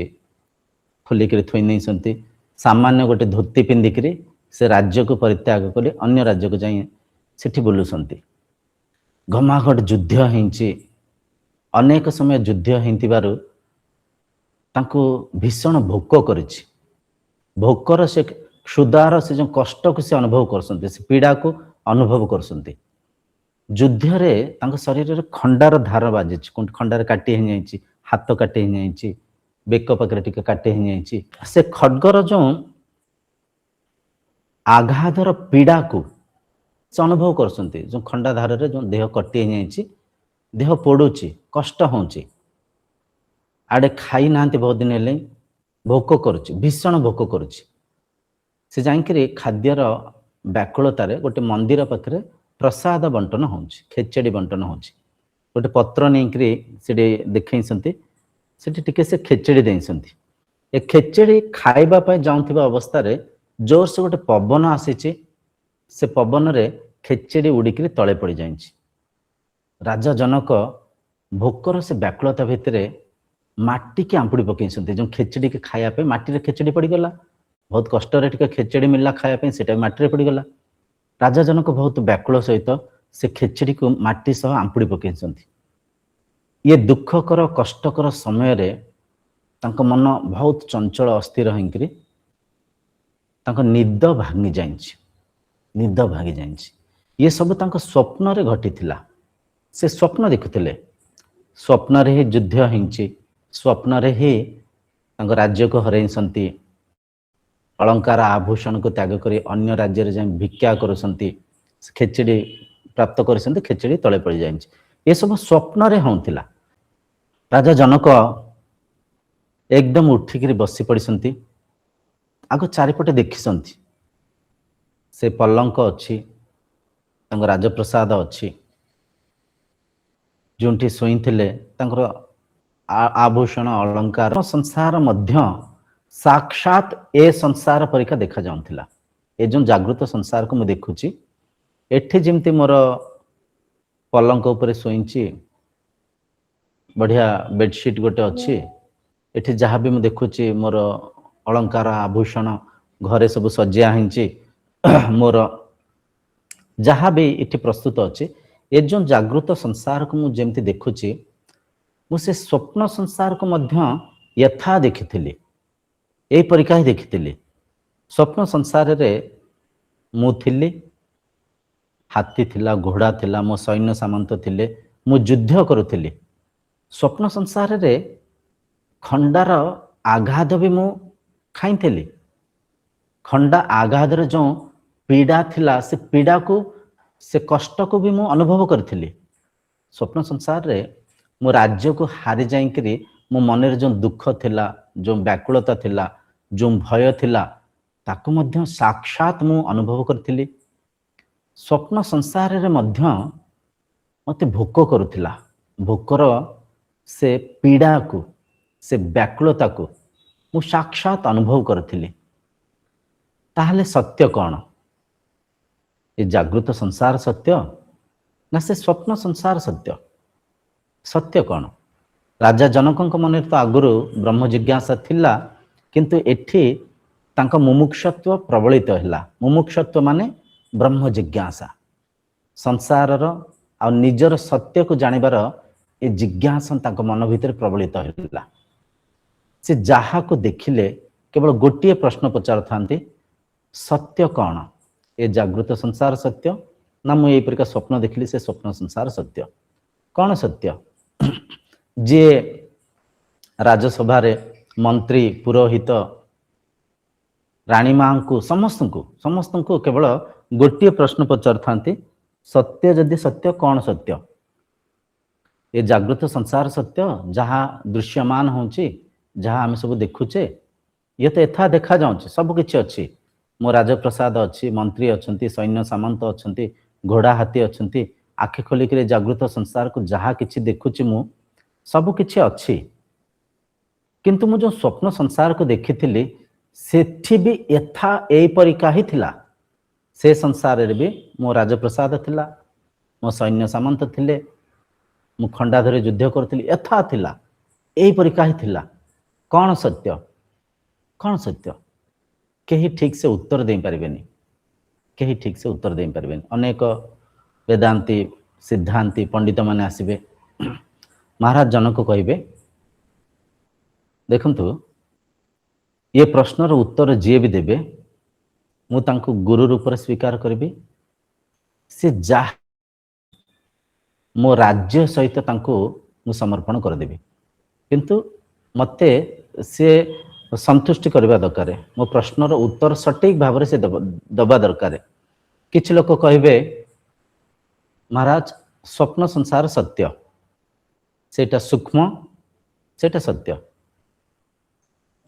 ଖୋଲିକିରି ଥୋଇ ନେଇଛନ୍ତି, ସାମାନ୍ୟ ଗୋଟେ ଧୋତି ପିନ୍ଧିକିରି ସେ ରାଜ୍ୟକୁ ପରିତ୍ୟାଗ କରି ଅନ୍ୟ ରାଜ୍ୟକୁ ଯାଇ ସେଠି ବୁଲୁଛନ୍ତି। ଘମାଘୋଟ ଯୁଦ୍ଧ ହେଇଛି, ଅନେକ ସମୟ ଯୁଦ୍ଧ ହେଇଥିବାରୁ ତାଙ୍କୁ ଭୀଷଣ ଭୋକ କରିଛି। ଭୋକର ସେ କ୍ଷୁଧାର ସେ ଯେଉଁ କଷ୍ଟକୁ ସେ ଅନୁଭବ କରୁଛନ୍ତି, ସେ ପୀଡ଼ାକୁ ଅନୁଭବ କରୁଛନ୍ତି। ଯୁଦ୍ଧରେ ତାଙ୍କ ଶରୀରରେ ଖଣ୍ଡାର ଧାର ବାଜିଛି, ଖଣ୍ଡାରେ କାଟି ହେଇଯାଇଛି, ହାତ କାଟି ହେଇଯାଇଛି, ବେକ ପାଖରେ ଟିକେ କାଟି ହେଇଯାଇଛି। ସେ ଖଡ୍ଗର ଯେଉଁ ଆଘାତର ପୀଡ଼ାକୁ ସେ ଅନୁଭବ କରୁଛନ୍ତି। ଯେଉଁ ଖଣ୍ଡା ଧାରରେ ଯେଉଁ ଦେହ କଟି ହେଇଯାଇଛି, ଦେହ ପୋଡ଼ୁଛି, କଷ୍ଟ ହେଉଛି, ଆଡ଼େ ଖାଇ ନାହାନ୍ତି ବହୁତ ଦିନ ହେଲେ, ଭୋକ କରୁଛି, ଭୀଷଣ ଭୋକ କରୁଛି। ସେ ଯାଇକିରି ଖାଦ୍ୟର ବ୍ୟାକୁଳତାରେ ଗୋଟେ ମନ୍ଦିର ପାଖରେ ପ୍ରସାଦ ବଣ୍ଟନ ହେଉଛି, ଖେଚେଡ଼ି ବଣ୍ଟନ ହେଉଛି। ଗୋଟେ ପତ୍ର ନେଇକରି ସେଠି ଦେଖେଇଛନ୍ତି, ସେଠି ଟିକେ ସେ ଖେଚେଡ଼ି ଦେଇଛନ୍ତି। ଏ ଖେଚେଡ଼ି ଖାଇବା ପାଇଁ ଯାଉଥିବା ଅବସ୍ଥାରେ ଜୋରସେ ଗୋଟେ ପବନ ଆସିଛି, ସେ ପବନରେ ଖେଚେଡ଼ି ଉଡ଼ିକିରି ତଳେ ପଡ଼ିଯାଇଛି। ରାଜା ଜନକ ଭୋକର ସେ ବ୍ୟାକୁଳତା ଭିତରେ ମାଟିକି ଆମ୍ପୁଡ଼ି ପକେଇଛନ୍ତି। ଯେଉଁ ଖେଚେଡ଼ିକି ଖାଇବା ପାଇଁ ମାଟିରେ ଖେଚେଡ଼ି ପଡ଼ିଗଲା, ବହୁତ କଷ୍ଟରେ ଟିକେ ଖେଚେଡ଼ି ମିଳିଲା ଖାଇବା ପାଇଁ, ସେଟା ମାଟିରେ ପଡ଼ିଗଲା। ରାଜା ଜନକ ବହୁତ ବ୍ୟାକୁଳ ସହିତ ସେ ଖେଚେଡ଼ିକୁ ମାଟି ସହ ଆମ୍ପୁଡ଼ି ପକେଇଛନ୍ତି। ଇଏ ଦୁଃଖକର କଷ୍ଟକର ସମୟରେ ତାଙ୍କ ମନ ବହୁତ ଚଞ୍ଚଳ ଅସ୍ଥିର ହେଇକିରି ତାଙ୍କ ନିଦ ଭାଙ୍ଗି ଯାଇଛି, ନିଦ ଭାଙ୍ଗି ଯାଇଛି। ଇଏ ସବୁ ତାଙ୍କ ସ୍ୱପ୍ନରେ ଘଟିଥିଲା। ସେ ସ୍ୱପ୍ନ ଦେଖୁଥିଲେ, ସ୍ୱପ୍ନରେ ହିଁ ଯୁଦ୍ଧ ହେଇଛି, ସ୍ୱପ୍ନରେ ହିଁ ତାଙ୍କ ରାଜ୍ୟକୁ ହରାଇଛନ୍ତି, ଅଳଙ୍କାର ଆଭୂଷଣକୁ ତ୍ୟାଗ କରି ଅନ୍ୟ ରାଜ୍ୟରେ ଯାଇ ଭିକ୍ଷା କରୁଛନ୍ତି, ଖେଚେଡ଼ି ପ୍ରାପ୍ତ କରିଛନ୍ତି, ଖେଚେଡ଼ି ତଳେ ପଡ଼ିଯାଇଛି। ଏସବୁ ସ୍ୱପ୍ନରେ ହେଉଥିଲା। ରାଜା ଜନକ ଏକଦମ ଉଠିକିରି ବସି ପଡ଼ିଛନ୍ତି। ଆଗ ଚାରିପଟେ ଦେଖିଛନ୍ତି, ସେ ପଲଙ୍କ ଅଛି, ତାଙ୍କ ରାଜପ୍ରସାଦ ଅଛି, ଯେଉଁଠି ଶୋଇଥିଲେ ତାଙ୍କର ଆଭୂଷଣ ଅଳଙ୍କାର ସଂସାର ମଧ୍ୟ ସାକ୍ଷାତ ଏ ସଂସାର ପରିକା ଦେଖାଯାଉଥିଲା। ଏ ଯେଉଁ ଜାଗୃତ ସଂସାରକୁ ମୁଁ ଦେଖୁଛି, ଏଠି ଯେମିତି ମୋର ପଲଙ୍କ ଉପରେ ଶୋଇଛି, ବଢ଼ିଆ ବେଡସିଟ୍ ଗୋଟେ ଅଛି, ଏଠି ଯାହା ବି ମୁଁ ଦେଖୁଛି ମୋର ଅଳଙ୍କାର ଆଭୂଷଣ ଘରେ ସବୁ ସଜା ହେଇଛି, ମୋର ଯାହା ବି ଏଠି ପ୍ରସ୍ତୁତ ଅଛି, ଏ ଯେଉଁ ଜାଗୃତ ସଂସାରକୁ ମୁଁ ଯେମିତି ଦେଖୁଛି, ମୁଁ ସେ ସ୍ୱପ୍ନ ସଂସାରକୁ ମଧ୍ୟ ଯଥା ଦେଖିଥିଲି, ଏଇ ପରିକା ହିଁ ଦେଖିଥିଲି। ସ୍ୱପ୍ନ ସଂସାରରେ ମୁଁ ଥିଲି, ହାତୀ ଥିଲା, ଘୋଡ଼ା ଥିଲା, ମୋ ସୈନ୍ୟ ସାମନ୍ତ ଥିଲେ, ମୁଁ ଯୁଦ୍ଧ କରୁଥିଲି। ସ୍ୱପ୍ନ ସଂସାରରେ ଖଣ୍ଡାର ଆଘାତ ବି ମୁଁ ଖାଇଥିଲି। ଖଣ୍ଡା ଆଘାତରେ ଯେଉଁ ପୀଡ଼ା ଥିଲା, ସେ ପୀଡ଼ାକୁ, ସେ କଷ୍ଟକୁ ବି ମୁଁ ଅନୁଭବ କରିଥିଲି। ସ୍ୱପ୍ନ ସଂସାରରେ ମୋ ରାଜ୍ୟକୁ ହାରି ଯାଇକରି ମୋ ମନରେ ଯେଉଁ ଦୁଃଖ ଥିଲା, ଯେଉଁ ବ୍ୟାକୁଳତା ଥିଲା, ଯେଉଁ ଭୟ ଥିଲା, ତାକୁ ମଧ୍ୟ ସାକ୍ଷାତ ମୁଁ ଅନୁଭବ କରିଥିଲି। ସ୍ୱପ୍ନ ସଂସାରରେ ମଧ୍ୟ ମୋତେ ଭୋକ କରୁଥିଲା। ଭୋକର ସେ ପୀଡ଼ାକୁ, ସେ ବ୍ୟାକୁଳତାକୁ ମୁଁ ସାକ୍ଷାତ ଅନୁଭବ କରିଥିଲି। ତାହେଲେ ସତ୍ୟ କ'ଣ? ଏ ଜାଗୃତ ସଂସାର ସତ୍ୟ ନା ସେ ସ୍ୱପ୍ନ ସଂସାର ସତ୍ୟ? ସତ୍ୟ କ'ଣ? ରାଜା ଜନକଙ୍କ ମନରେ ତ ଆଗରୁ ବ୍ରହ୍ମ ଜିଜ୍ଞାସା ଥିଲା, କିନ୍ତୁ ଏଠି ତାଙ୍କ ମୁମୁକ୍ଷତ୍ୱ ପ୍ରବଳିତ ହେଲା। ମୁମୁକ୍ଷତ୍ୱ ମାନେ ବ୍ରହ୍ମ ଜିଜ୍ଞାସା, ସଂସାରର ଆଉ ନିଜର ସତ୍ୟକୁ ଜାଣିବାର ଏ ଜିଜ୍ଞାସା ତାଙ୍କ ମନ ଭିତରେ ପ୍ରବଳିତ ହେଲା। ସେ ଯାହାକୁ ଦେଖିଲେ କେବଳ ଗୋଟିଏ ପ୍ରଶ୍ନ ପଚାରୁଥାନ୍ତି, ସତ୍ୟ କ'ଣ? ଏ ଜାଗୃତ ସଂସାର ସତ୍ୟ ନା ମୁଁ ଏଇପରିକା ସ୍ୱପ୍ନ ଦେଖିଲି ସେ ସ୍ୱପ୍ନ ସଂସାର ସତ୍ୟ? କ'ଣ ସତ୍ୟ? ଯିଏ ରାଜସଭାରେ ମନ୍ତ୍ରୀ, ପୁରୋହିତ, ରାଣୀ ମାଙ୍କୁ ସମସ୍ତଙ୍କୁ କେବଳ ଗୋଟିଏ ପ୍ରଶ୍ନ ପଚାରୁଥାନ୍ତି, ସତ୍ୟ ଯଦି ସତ୍ୟ କ'ଣ ସତ୍ୟ? ଏ ଜାଗୃତ ସଂସାର ସତ୍ୟ ଯାହା ଦୃଶ୍ୟମାନ ହେଉଛି, ଯାହା ଆମେ ସବୁ ଦେଖୁଛେ, ଇଏ ତ ଏଥା ଦେଖାଯାଉଛି, ସବୁ କିଛି ଅଛି। ମୋ ରାଜପ୍ରସାଦ ଅଛି, ମନ୍ତ୍ରୀ ଅଛନ୍ତି, ସୈନ୍ୟ ସାମନ୍ତ ଅଛନ୍ତି, ଘୋଡ଼ା ହାତୀ ଅଛନ୍ତି। ଆଖି ଖୋଲିକିରି ଜାଗୃତ ସଂସାରକୁ ଯାହା କିଛି ଦେଖୁଛି ମୁଁ, ସବୁ କିଛି ଅଛି। କିନ୍ତୁ ମୁଁ ଯେଉଁ ସ୍ୱପ୍ନ ସଂସାରକୁ ଦେଖିଥିଲି ସେଠି ବି ଏଇପରିକା ହିଁ ଥିଲା। ସେ ସଂସାରରେ ବି ମୋ ରାଜପ୍ରସାଦ ଥିଲା, ମୋ ସୈନ୍ୟ ସାମନ୍ତ ଥିଲେ, ମୁଁ ଖଣ୍ଡା ଧରି ଯୁଦ୍ଧ କରୁଥିଲି, ଏଥା ଥିଲା, ଏଇପରିକା ହିଁ ଥିଲା। କ'ଣ ସତ୍ୟ? କ'ଣ ସତ୍ୟ? କେହି ଠିକ୍ ସେ ଉତ୍ତର ଦେଇପାରିବେନି, କେହି ଠିକ୍ ସେ ଉତ୍ତର ଦେଇପାରିବେନି। ଅନେକ ବେଦାନ୍ତୀ, ସିଦ୍ଧାନ୍ତୀ, ପଣ୍ଡିତମାନେ ଆସିବେ, ମହାରାଜ ଜନକ କହିବେ, ଦେଖନ୍ତୁ ଏ ପ୍ରଶ୍ନର ଉତ୍ତର ଯିଏ ବି ଦେବେ ମୁଁ ତାଙ୍କୁ ଗୁରୁ ରୂପରେ ସ୍ୱୀକାର କରିବି। ସେ ଯାହା ମୋ ରାଜ୍ୟ ସହିତ ତାଙ୍କୁ ମୁଁ ସମର୍ପଣ କରିଦେବି, କିନ୍ତୁ ମୋତେ ସେ ସନ୍ତୁଷ୍ଟି କରିବା ଦରକାର। ମୋ ପ୍ରଶ୍ନର ଉତ୍ତର ସଠିକ୍ ଭାବରେ ସେ ଦେବା ଦରକାର। କିଛି ଲୋକ କହିବେ, ମହାରାଜ ସ୍ୱପ୍ନ ସଂସାର ସତ୍ୟ, ସେଇଟା ସୂକ୍ଷ୍ମ, ସେଇଟା ସତ୍ୟ।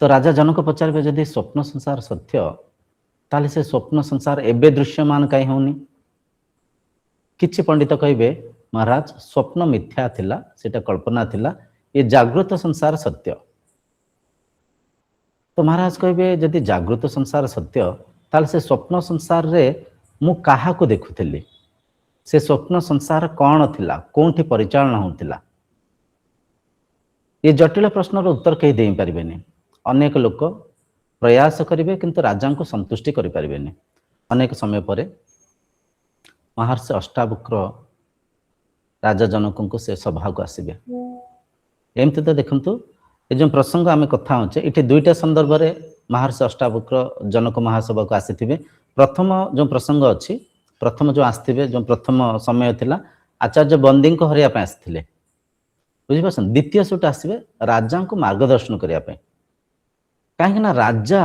ତ ରାଜା ଜନକ ପଚାରିବେ, ଯଦି ସ୍ୱପ୍ନ ସଂସାର ସତ୍ୟ, ତାହେଲେ ସେ ସ୍ୱପ୍ନ ସଂସାର ଏବେ ଦୃଶ୍ୟମାନ କାହିଁ ହେଉନି? କିଛି ପଣ୍ଡିତ କହିବେ, ମହାରାଜ ସ୍ୱପ୍ନ ମିଥ୍ୟା ଥିଲା, ସେଇଟା କଳ୍ପନା ଥିଲା, ଏ ଜାଗୃତ ସଂସାର ସତ୍ୟ। ତ ମହାରାଜ କହିବେ, ଯଦି ଜାଗୃତ ସଂସାର ସତ୍ୟ, ତାହେଲେ ସେ ସ୍ୱପ୍ନ ସଂସାରରେ ମୁଁ କାହାକୁ ଦେଖୁଥିଲି? ସେ ସ୍ୱପ୍ନ ସଂସାର କ'ଣ ଥିଲା? କେଉଁଠି ପରିଚାଳନା ହେଉଥିଲା? ଏ ଜଟିଳ ପ୍ରଶ୍ନର ଉତ୍ତର କେହି ଦେଇପାରିବେନି। ଅନେକ ଲୋକ ପ୍ରୟାସ କରିବେ, କିନ୍ତୁ ରାଜାଙ୍କୁ ସନ୍ତୁଷ୍ଟି କରିପାରିବେନି। ଅନେକ ସମୟ ପରେ ମହର୍ଷି ଅଷ୍ଟାବକ୍ର ରାଜା ଜନକଙ୍କୁ ସେ ସଭାକୁ ଆସିବେ। ଏମିତି ତ ଦେଖନ୍ତୁ, ଏ ଯେଉଁ ପ୍ରସଙ୍ଗ ଆମେ କଥା ହେଉଛେ, ଏଠି ଦୁଇଟା ସନ୍ଦର୍ଭରେ ମହର୍ଷି ଅଷ୍ଟାବକ୍ର ଜନକ ମହାସଭାକୁ ଆସିଥିବେ। ପ୍ରଥମ ଯେଉଁ ପ୍ରସଙ୍ଗ ଅଛି, ପ୍ରଥମ ଯେଉଁ ଆସିଥିବେ, ଯେଉଁ ପ୍ରଥମ ସମୟ ଥିଲା, ଆଚାର୍ଯ୍ୟ ବନ୍ଦୀଙ୍କୁ ହରାଇବା ପାଇଁ ଆସିଥିଲେ, ବୁଝିପାରୁଛନ୍ତି। ଦ୍ୱିତୀୟ ସୁଟ ଆସିବେ ରାଜାଙ୍କୁ ମାର୍ଗଦର୍ଶନ କରିବା ପାଇଁ। କାହିଁକି ନା ରାଜା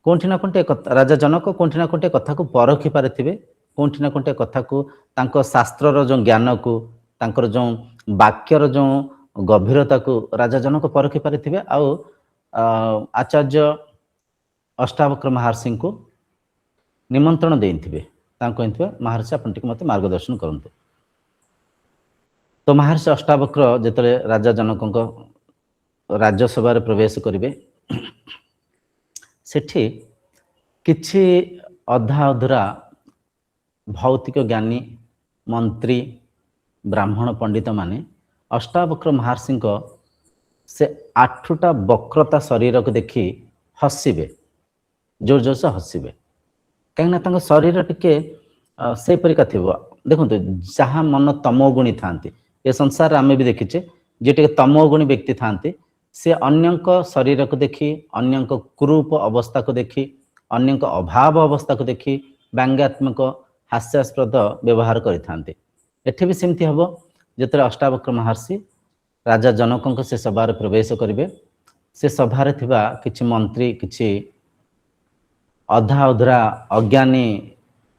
କେଉଁଠି ନା କେଉଁଠି, ରାଜା ଜନକ କେଉଁଠି ନା କେଉଁଠି କଥାକୁ ପରଖି ପାରିଥିବେ, କେଉଁଠି ନା କେଉଁଠି କଥାକୁ, ତାଙ୍କ ଶାସ୍ତ୍ରର ଯେଉଁ ଜ୍ଞାନକୁ, ତାଙ୍କର ଯେଉଁ ବାକ୍ୟର ଯେଉଁ ଗଭୀରତାକୁ ରାଜା ଜନକ ପରଖି ପାରିଥିବେ। ଆଉ ଆଚାର୍ଯ୍ୟ ଅଷ୍ଟାବକ୍ର ମହର୍ଷିଙ୍କୁ ନିମନ୍ତ୍ରଣ ଦେଇଥିବେ, ତାଙ୍କୁ କହିଥିବେ, ମହର୍ଷି ଆପଣ ଟିକେ ମୋତେ ମାର୍ଗଦର୍ଶନ କରନ୍ତୁ। ତ ମହର୍ଷି ଅଷ୍ଟାବକ୍ର ଯେତେବେଳେ ରାଜା ଜନକଙ୍କ ରାଜ୍ୟସଭାରେ ପ୍ରବେଶ କରିବେ, ସେଠି କିଛି ଅଧା ଅଧୁରା ଭୌତିକ ଜ୍ଞାନୀ, ମନ୍ତ୍ରୀ, ବ୍ରାହ୍ମଣ ପଣ୍ଡିତମାନେ ଅଷ୍ଟାବକ୍ର ମହର୍ଷିଙ୍କ ସେ 8ଟା ବକ୍ରତା ଶରୀରକୁ ଦେଖି ହସିବେ, ଜୋର ଜୋରସେ ହସିବେ। କାହିଁକିନା ତାଙ୍କ ଶରୀର ଟିକେ ସେପରିକା ଥିବ। ଦେଖନ୍ତୁ, ଯାହା ମନ ତମୋଗୁଣୀ ଥାନ୍ତି, ଏ ସଂସାରରେ ଆମେ ବି ଦେଖିଛେ, ଯିଏ ଟିକେ ତମୋଗୁଣୀ ବ୍ୟକ୍ତି ଥାନ୍ତି, ସେ ଅନ୍ୟଙ୍କ ଶରୀରକୁ ଦେଖି, ଅନ୍ୟଙ୍କ କୁରୂପ ଅବସ୍ଥାକୁ ଦେଖି, ଅନ୍ୟଙ୍କ ଅଭାବ ଅବସ୍ଥାକୁ ଦେଖି ବ୍ୟଙ୍ଗାତ୍ମକ ହାସ୍ୟାସ୍ପଦ ବ୍ୟବହାର କରିଥାନ୍ତି। ଏଠି ବି ସେମିତି ହେବ। ଯେତେବେଳେ ଅଷ୍ଟାବକ୍ର ମହର୍ଷି ରାଜା ଜନକଙ୍କ ସେ ସଭାରେ ପ୍ରବେଶ କରିବେ, ସେ ସଭାରେ ଥିବା କିଛି ମନ୍ତ୍ରୀ, କିଛି ଅଧା ଅଧୁରା ଅଜ୍ଞାନୀ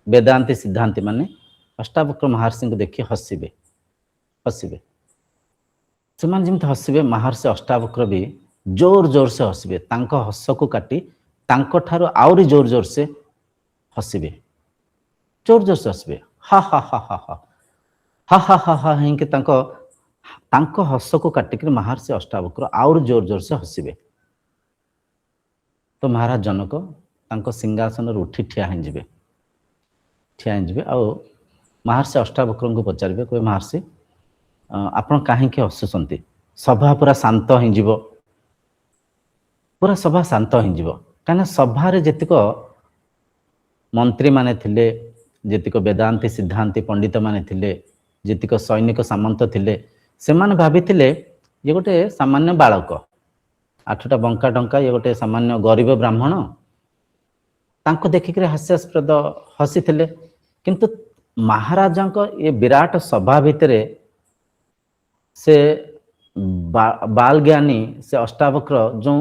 ବେଦାନ୍ତୀ ସିଦ୍ଧାନ୍ତୀ ମାନେ ଅଷ୍ଟାବକ୍ର ମହର୍ଷିଙ୍କୁ ଦେଖି ହସିବେ। ସେମାନେ ଯେମିତି ହସିବେ, ମହର୍ଷି ଅଷ୍ଟାବକ୍ର ବି ଜୋର ଜୋରସେ ହସିବେ। ତାଙ୍କ ହସକୁ କାଟି ତାଙ୍କଠାରୁ ଆହୁରି ଜୋର ଜୋରସେ ହସିବେ, ଜୋର ଜୋରସେ ହସିବେ, ହା ହା ହା ହା ହା। हा हा हा हा ହେଇକି ତାଙ୍କ ହସକୁ କାଟିକିରି ମହର୍ଷି ଅଷ୍ଟାବକ୍ର ଆହୁରି ଜୋର ଜୋର ସେ ହସିବେ। ତ ମହାରାଜ ଜନକ ତାଙ୍କ ସିଂହାସନରୁ ଉଠି ଠିଆ ହେଇଯିବେ ଆଉ ମହର୍ଷି ଅଷ୍ଟାବକ୍ରଙ୍କୁ ପଚାରିବେ, କହିବେ ମହର୍ଷି ଆପଣ କାହିଁକି ହସୁଛନ୍ତି? ସଭା ପୁରା ଶାନ୍ତ ହେଇଯିବ, ପୁରା ସଭା ଶାନ୍ତ ହେଇଯିବ। କାହିଁକିନା ସଭାରେ ଯେତିକ ମନ୍ତ୍ରୀମାନେ ଥିଲେ, ଯେତିକ ବେଦାନ୍ତୀ ସିଦ୍ଧାନ୍ତୀ ପଣ୍ଡିତମାନେ ଥିଲେ, ଯେତିକ ସୈନିକ ସାମନ୍ତ ଥିଲେ, ସେମାନେ ଭାବିଥିଲେ ଇଏ ଗୋଟେ ସାମାନ୍ୟ ବାଳକ, 8ଟା ବଙ୍କା ଟଙ୍କା, ଇଏ ଗୋଟେ ସାମାନ୍ୟ ଗରିବ ବ୍ରାହ୍ମଣ, ତାଙ୍କୁ ଦେଖିକରି ହାସ୍ୟାସ୍ପଦ ହସିଥିଲେ। କିନ୍ତୁ ମହାରାଜାଙ୍କ ଏ ବିରାଟ ସଭା ଭିତରେ ସେ ବାଲ ଜ୍ଞାନୀ, ସେ ଅଷ୍ଟାବକ୍ର ଯେଉଁ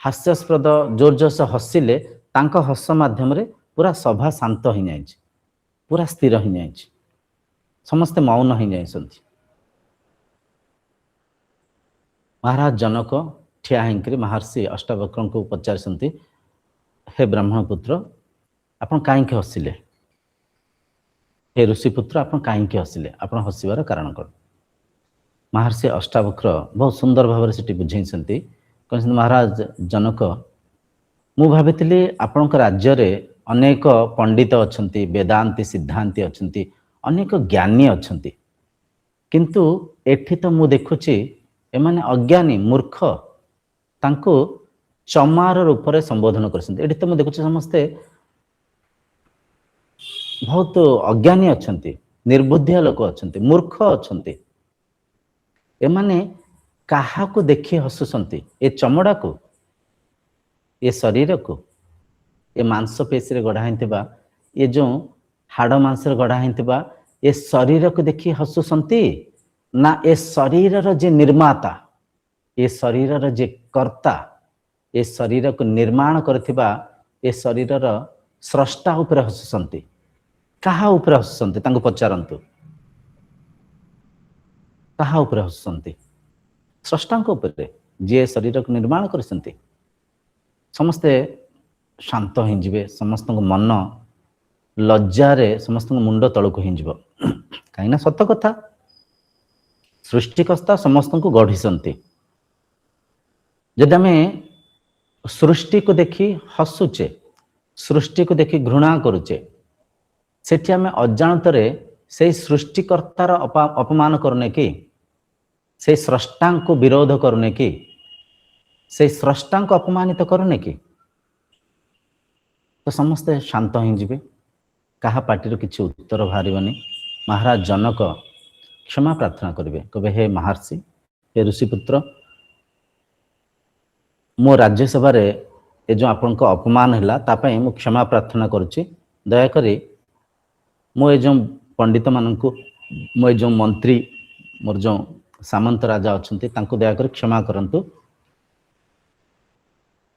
ହାସ୍ୟାସ୍ପଦ ଜୋର ଜୋରସେ ହସିଲେ, ତାଙ୍କ ହସ ମାଧ୍ୟମରେ ପୁରା ସଭା ଶାନ୍ତ ହେଇଯାଇଛି, ପୁରା ସ୍ଥିର ହେଇଯାଇଛି, ସମସ୍ତେ ମୌନ ହେଇଯାଇଛନ୍ତି। ମହାରାଜ ଜନକ ଠିଆ ହେଇକରି ମହର୍ଷି ଅଷ୍ଟାବକ୍ରଙ୍କୁ ପଚାରିଛନ୍ତି, ହେ ବ୍ରାହ୍ମଣ ପୁତ୍ର, ଆପଣ କାହିଁକି ହସିଲେ? ହେ ଋଷିପୁତ୍ର, ଆପଣ କାହିଁକି ହସିଲେ? ଆପଣ ହସିବାର କାରଣ କ'ଣ? ମହର୍ଷି ଅଷ୍ଟାବକ୍ର ବହୁତ ସୁନ୍ଦର ଭାବରେ ସେଠି ବୁଝେଇଛନ୍ତି। କହିଛନ୍ତି, ମହାରାଜ ଜନକ, ମୁଁ ଭାବିଥିଲି ଆପଣଙ୍କ ରାଜ୍ୟରେ ଅନେକ ପଣ୍ଡିତ ଅଛନ୍ତି, ବେଦାନ୍ତୀ ସିଦ୍ଧାନ୍ତୀ ଅଛନ୍ତି, ଅନେକ ଜ୍ଞାନୀ ଅଛନ୍ତି, କିନ୍ତୁ ଏଠି ତ ମୁଁ ଦେଖୁଛି ଏମାନେ ଅଜ୍ଞାନୀ ମୂର୍ଖ, ତାଙ୍କୁ ଚମାର ରୂପରେ ସମ୍ବୋଧନ କରିଛନ୍ତି। ଏଠି ତ ମୁଁ ଦେଖୁଛି ସମସ୍ତେ ବହୁତ ଅଜ୍ଞାନୀ ଅଛନ୍ତି, ନିର୍ବୁଦ୍ଧିଆ ଲୋକ ଅଛନ୍ତି, ମୂର୍ଖ ଅଛନ୍ତି। ଏମାନେ କାହାକୁ ଦେଖି ହସୁଛନ୍ତି? ଏ ଚମଡ଼ାକୁ, ଏ ଶରୀରକୁ, ଏ ମାଂସପେଶୀରେ ଗଢ଼ା ହେଇଥିବା, ଏ ଯେଉଁ ହାଡ଼ ମାଂସରେ ଗଢ଼ା ହେଇଥିବା ଏ ଶରୀରକୁ ଦେଖି ହସୁଛନ୍ତି, ନା ଏ ଶରୀରର ଯେ ନିର୍ମାତା, ଏ ଶରୀରର ଯେ କର୍ତ୍ତା, ଏ ଶରୀରକୁ ନିର୍ମାଣ କରିଥିବା ଏ ଶରୀରର ସ୍ରଷ୍ଟା ଉପରେ ହସୁଛନ୍ତି? କାହା ଉପରେ ହସୁଛନ୍ତି ତାଙ୍କୁ ପଚାରନ୍ତୁ। କାହା ଉପରେ ହସୁଛନ୍ତି? ସ୍ରଷ୍ଟାଙ୍କ ଉପରେ, ଯିଏ ଶରୀରକୁ ନିର୍ମାଣ କରିଛନ୍ତି। ସମସ୍ତେ ଶାନ୍ତ ହେଇଯିବେ, ସମସ୍ତଙ୍କ ମନ ଲଜ୍ଜାରେ ସମସ୍ତଙ୍କ ମୁଣ୍ଡ ତଳକୁ ହେଇଯିବ। କାହିଁକିନା ସତ କଥା, ସୃଷ୍ଟିକର୍ତ୍ତା ସମସ୍ତଙ୍କୁ ଗଢ଼ିଛନ୍ତି। ଯଦି ଆମେ ସୃଷ୍ଟିକୁ ଦେଖି ହସୁଛେ, ସୃଷ୍ଟିକୁ ଦେଖି ଘୃଣା କରୁଛେ, ସେଠି ଆମେ ଅଜାଣତରେ ସେଇ ସୃଷ୍ଟିକର୍ତ୍ତାର ଅପମାନ କରୁନେ କି? ସେଇ ସ୍ରଷ୍ଟାଙ୍କୁ ବିରୋଧ କରୁନେ କି? ସେଇ ସ୍ରଷ୍ଟାଙ୍କୁ ଅପମାନିତ କରୁନେ କି? ତ ସମସ୍ତେ ଶାନ୍ତ ହେଇଯିବେ, କାହା ପାଟିରୁ କିଛି ଉତ୍ତର ବାହାରିବନି। ମହାରାଜ ଜନକ କ୍ଷମା ପ୍ରାର୍ଥନା କରିବେ, କହିବେ, ହେ ମହର୍ଷି, ହେ ଋଷିପୁତ୍ର, ମୋ ରାଜ୍ୟସଭାରେ ଏ ଯେଉଁ ଆପଣଙ୍କ ଅପମାନ ହେଲା, ତା ପାଇଁ ମୁଁ କ୍ଷମା ପ୍ରାର୍ଥନା କରୁଛି। ଦୟାକରି ମୁଁ ଏ ଯେଉଁ ପଣ୍ଡିତମାନଙ୍କୁ, ମୁଁ ଏ ଯେଉଁ ମନ୍ତ୍ରୀ, ମୋର ଯେଉଁ ସାମନ୍ତ ରାଜା ଅଛନ୍ତି, ତାଙ୍କୁ ଦୟାକରି କ୍ଷମା କରନ୍ତୁ।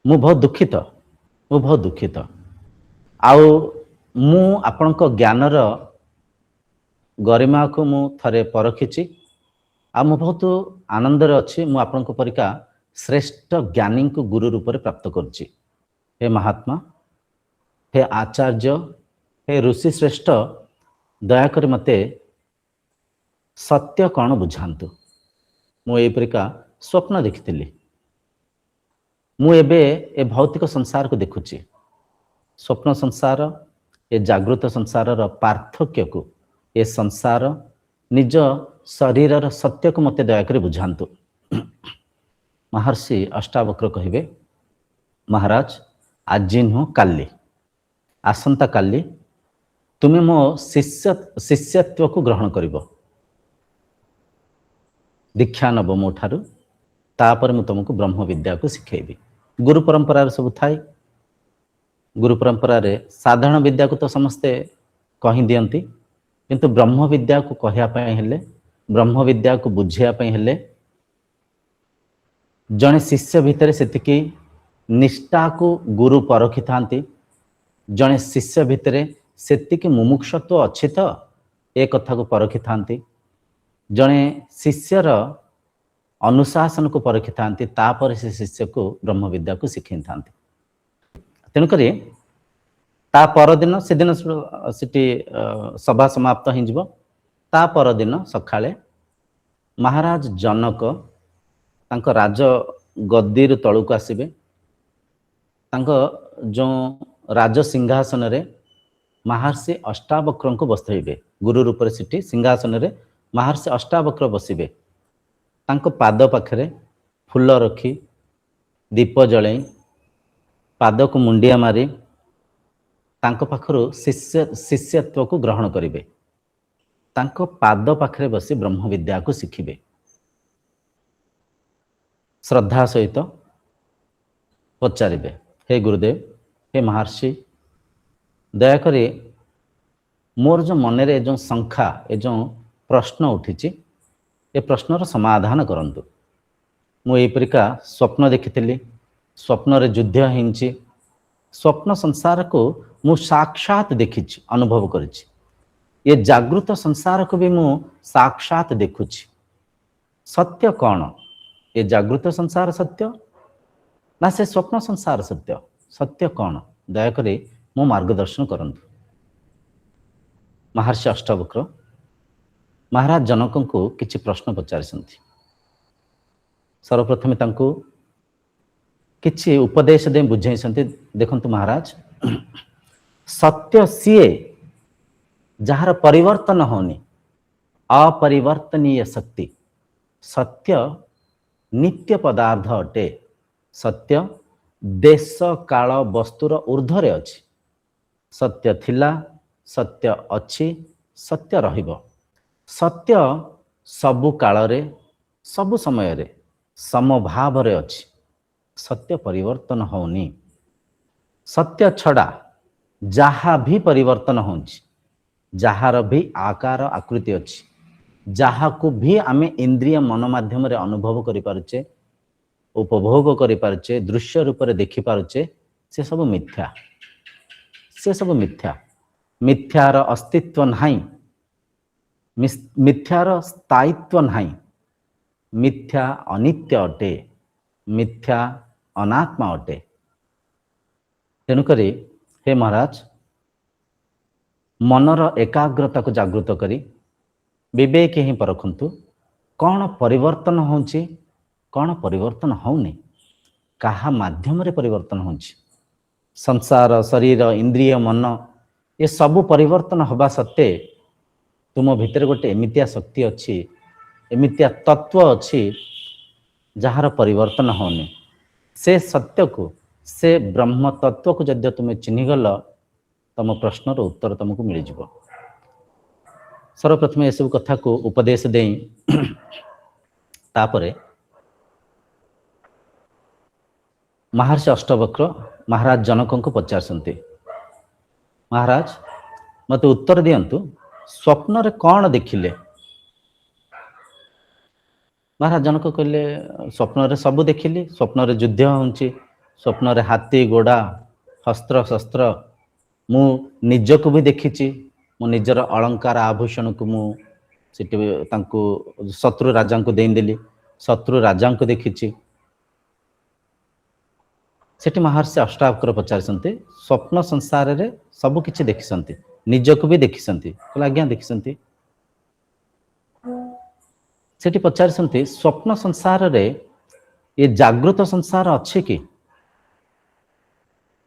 ମୁଁ ବହୁତ ଦୁଃଖିତ। ଆଉ ମୁଁ ଆପଣଙ୍କ ଜ୍ଞାନର ଗରିମାକୁ ମୁଁ ଥରେ ପରଖିଛି, ଆଉ ମୁଁ ବହୁତ ଆନନ୍ଦରେ ଅଛି। ମୁଁ ଆପଣଙ୍କ ପରିକା ଶ୍ରେଷ୍ଠ ଜ୍ଞାନୀଙ୍କୁ ଗୁରୁ ରୂପରେ ପ୍ରାପ୍ତ କରୁଛି। ହେ ମହାତ୍ମା, ହେ ଆଚାର୍ଯ୍ୟ, ହେ ଋଷି ଶ୍ରେଷ୍ଠ, ଦୟାକରି ମୋତେ ସତ୍ୟ କ'ଣ ବୁଝାନ୍ତୁ। ମୁଁ ଏହିପରିକା ସ୍ୱପ୍ନ ଦେଖିଥିଲି। ମୁଁ ଏବେ ଏ ଭୌତିକ ସଂସାରକୁ ଦେଖୁଛି। ସ୍ୱପ୍ନ ସଂସାର, ଏ ଜାଗୃତ ସଂସାରର ପାର୍ଥକ୍ୟକୁ, ଏ ସଂସାର ନିଜ ଶରୀରର ସତ୍ୟକୁ ମୋତେ ଦୟାକରି ବୁଝାନ୍ତୁ। ମହର୍ଷି ଅଷ୍ଟାବକ୍ର କହିବେ, ମହାରାଜ, ଆଜି ନୁହଁ କାଲି, ଆସନ୍ତା କାଲି ତୁମେ ମୋ ଶିଷ୍ୟତ୍ୱକୁ ଗ୍ରହଣ କରିବ, ଦୀକ୍ଷା ନେବ ମୋ ଠାରୁ, ତାପରେ ମୁଁ ତୁମକୁ ବ୍ରହ୍ମ ବିଦ୍ୟାକୁ ଶିଖେଇବି। ଗୁରୁ ପରମ୍ପରାରେ ସବୁ ଥାଏ। ଗୁରୁ ପରମ୍ପରାରେ ସାଧାରଣ ବିଦ୍ୟାକୁ ତ ସମସ୍ତେ କହିଦିଅନ୍ତି, କିନ୍ତୁ ବ୍ରହ୍ମ ବିଦ୍ୟାକୁ କହିବା ପାଇଁ ହେଲେ, ବ୍ରହ୍ମ ବିଦ୍ୟାକୁ ବୁଝିବା ପାଇଁ ହେଲେ ଜଣେ ଶିଷ୍ୟ ଭିତରେ ସେତିକି ନିଷ୍ଠାକୁ ଗୁରୁ ପରଖିଥାନ୍ତି। ଜଣେ ଶିଷ୍ୟ ଭିତରେ ସେତିକି ମୁମୁକ୍ଷତ୍ୱ ଅଛି ତ ଏ କଥାକୁ ପରଖିଥାନ୍ତି। ଜଣେ ଶିଷ୍ୟର ଅନୁଶାସନକୁ ପରଖିଥାନ୍ତି, ତାପରେ ସେ ଶିଷ୍ୟକୁ ବ୍ରହ୍ମ ବିଦ୍ୟାକୁ ଶିଖେଇଥାନ୍ତି। ତେଣୁକରି ତା ପରଦିନ, ସେଦିନ ସେଠି ସଭା ସମାପ୍ତ ହେଇଯିବ। ତା ପରଦିନ ସକାଳେ ମହାରାଜ ଜନକ ତାଙ୍କ ରାଜ ଗଦିରୁ ତଳକୁ ଆସିବେ। ତାଙ୍କ ଯେଉଁ ରାଜ ସିଂହାସନରେ ମହର୍ଷି ଅଷ୍ଟାବକ୍ରଙ୍କୁ ବସାଇବେ। ଗୁରୁ ରୂପରେ ସେଠି ସିଂହାସନରେ ମହର୍ଷି ଅଷ୍ଟାବକ୍ର ବସିବେ। ତାଙ୍କ ପାଦ ପାଖରେ ଫୁଲ ରଖି ଦୀପ ଜଳାଇ ପାଦକୁ ମୁଣ୍ଡିଆ ମାରି ତାଙ୍କ ପାଖରୁ ଶିଷ୍ୟତ୍ୱକୁ ଗ୍ରହଣ କରିବେ। ତାଙ୍କ ପାଦ ପାଖରେ ବସି ବ୍ରହ୍ମବିଦ୍ୟାକୁ ଶିଖିବେ। ଶ୍ରଦ୍ଧା ସହିତ ପଚାରିବେ, ହେ ଗୁରୁଦେବ, ହେ ମହର୍ଷି, ଦୟାକରି ମୋର ଯେଉଁ ମନରେ ଯେଉଁ ଶଙ୍କା, ଏ ଯେଉଁ ପ୍ରଶ୍ନ ଉଠିଛି, ଏ ପ୍ରଶ୍ନର ସମାଧାନ କରନ୍ତୁ। ମୁଁ ଏହିପରିକା ସ୍ୱପ୍ନ ଦେଖିଥିଲି, ସ୍ୱପ୍ନରେ ଯୁଦ୍ଧ ହେଇଛି, ସ୍ୱପ୍ନ ସଂସାରକୁ ମୁଁ ସାକ୍ଷାତ ଦେଖିଛି, ଅନୁଭବ କରିଛି। ଏ ଜାଗୃତ ସଂସାରକୁ ବି ମୁଁ ସାକ୍ଷାତ ଦେଖୁଛି। ସତ୍ୟ କ'ଣ? ଏ ଜାଗୃତ ସଂସାର ସତ୍ୟ ନା ସେ ସ୍ୱପ୍ନ ସଂସାର ସତ୍ୟ? ସତ୍ୟ କ'ଣ? ଦୟାକରି ମୋ ମାର୍ଗଦର୍ଶନ କରନ୍ତୁ। ମହର୍ଷି ଅଷ୍ଟାବକ୍ର ମହାରାଜ ଜନକଙ୍କୁ କିଛି ପ୍ରଶ୍ନ ପଚାରିଛନ୍ତି। ସର୍ବପ୍ରଥମେ ତାଙ୍କୁ କିଛି ଉପଦେଶ ଦେଇ ବୁଝାଇଛନ୍ତି। ଦେଖନ୍ତୁ ମହାରାଜ, ସତ୍ୟ ସିଏ ଯାହାର ପରିବର୍ତ୍ତନ ହେଉନି, ଅପରିବର୍ତ୍ତନୀୟ ଶକ୍ତି। ସତ୍ୟ ନିତ୍ୟ ପଦାର୍ଥ ଅଟେ। ସତ୍ୟ ଦେଶ କାଳ ବସ୍ତୁର ଊର୍ଦ୍ଧ୍ୱରେ ଅଛି। ସତ୍ୟ ଥିଲା, ସତ୍ୟ ଅଛି, ସତ୍ୟ ରହିବ। ସତ୍ୟ ସବୁ କାଳରେ, ସବୁ ସମୟରେ ସମଭାବରେ ଅଛି। ସତ୍ୟ ପରିବର୍ତ୍ତନ ହେଉନି। ସତ୍ୟ ଛଡ଼ା ଯାହା ବି ପରିବର୍ତ୍ତନ ହେଉଛି, ଯାହାର ବି ଆକାର ଆକୃତି ଅଛି, ଯାହାକୁ ବି ଆମେ ଇନ୍ଦ୍ରିୟ ମନ ମାଧ୍ୟମରେ ଅନୁଭବ କରିପାରୁଛେ, ଉପଭୋଗ କରିପାରୁଛେ, ଦୃଶ୍ୟ ରୂପରେ ଦେଖିପାରୁଛେ, ସେ ସବୁ ମିଥ୍ୟା। ସେ ସବୁ ମିଥ୍ୟା। ମିଥ୍ୟାର ଅସ୍ତିତ୍ୱ ନାହିଁ, ମିଥ୍ୟାର ସ୍ଥାୟିତ୍ୱ ନାହିଁ। ମିଥ୍ୟା ଅନିତ୍ୟ ଅଟେ, ମିଥ୍ୟା ଅନାତ୍ମା ଅଟେ। ତେଣୁକରି ହେ ମହାରାଜ, ମନର ଏକାଗ୍ରତାକୁ ଜାଗୃତ କରି ବିବେକ ହିଁ ପରଖନ୍ତୁ, କ'ଣ ପରିବର୍ତ୍ତନ ହେଉଛି, କ'ଣ ପରିବର୍ତ୍ତନ ହେଉନି, କାହା ମାଧ୍ୟମରେ ପରିବର୍ତ୍ତନ ହେଉଛି। ସଂସାର, ଶରୀର, ଇନ୍ଦ୍ରିୟ, ମନ ଏସବୁ ପରିବର୍ତ୍ତନ ହେବା ସତ୍ତ୍ୱେ ତୁମ ଭିତରେ ଗୋଟେ ଏମିତିଆ ଶକ୍ତି ଅଛି, ଏମିତିଆ ତତ୍ତ୍ୱ ଅଛି ଯାହାର ପରିବର୍ତ୍ତନ ହେଉନି। ସେ ସତ୍ୟକୁ, ସେ ବ୍ରହ୍ମ ତତ୍ତ୍ୱକୁ ଯଦି ତୁମେ ଚିହ୍ନିଗଲ, ତମ ପ୍ରଶ୍ନର ଉତ୍ତର ତୁମକୁ ମିଳିଯିବ। ସର୍ବପ୍ରଥମେ ଏସବୁ କଥାକୁ ଉପଦେଶ ଦେଇ ତାପରେ ମହର୍ଷି ଅଷ୍ଟବକ୍ର ମହାରାଜ ଜନକଙ୍କୁ ପଚାରିଛନ୍ତି, ମହାରାଜ ମୋତେ ଉତ୍ତର ଦିଅନ୍ତୁ, ସ୍ୱପ୍ନରେ କ'ଣ ଦେଖିଲେ? ମହାରାଜ ଜନକ କହିଲେ, ସ୍ୱପ୍ନରେ ସବୁ ଦେଖିଲି। ସ୍ୱପ୍ନରେ ଯୁଦ୍ଧ ହେଉଛି, ସ୍ୱପ୍ନରେ ହାତୀ ଘୋଡ଼ା ଶସ୍ତ୍ର ଶସ୍ତ୍ର, ମୁଁ ନିଜକୁ ବି ଦେଖିଛି। ମୁଁ ନିଜର ଅଳଙ୍କାର ଆଭୂଷଣକୁ ମୁଁ ସେଠି ତାଙ୍କୁ ଶତ୍ରୁ ରାଜାଙ୍କୁ ଦେଇଦେଲି, ଶତ୍ରୁ ରାଜାଙ୍କୁ ଦେଖିଛି। ସେଠି ମହର୍ଷି ଅଷ୍ଟାବକ୍ର ପଚାରିଛନ୍ତି, ସ୍ୱପ୍ନ ସଂସାରରେ ସବୁ କିଛି ଦେଖିଛନ୍ତି, ନିଜକୁ ବି ଦେଖିଛନ୍ତି? କହିଲେ ଆଜ୍ଞା ଦେଖିଛନ୍ତି। ସେଠି ପଚାରିଛନ୍ତି, ସ୍ୱପ୍ନ ସଂସାରରେ ଏ ଜାଗୃତ ସଂସାର ଅଛି କି?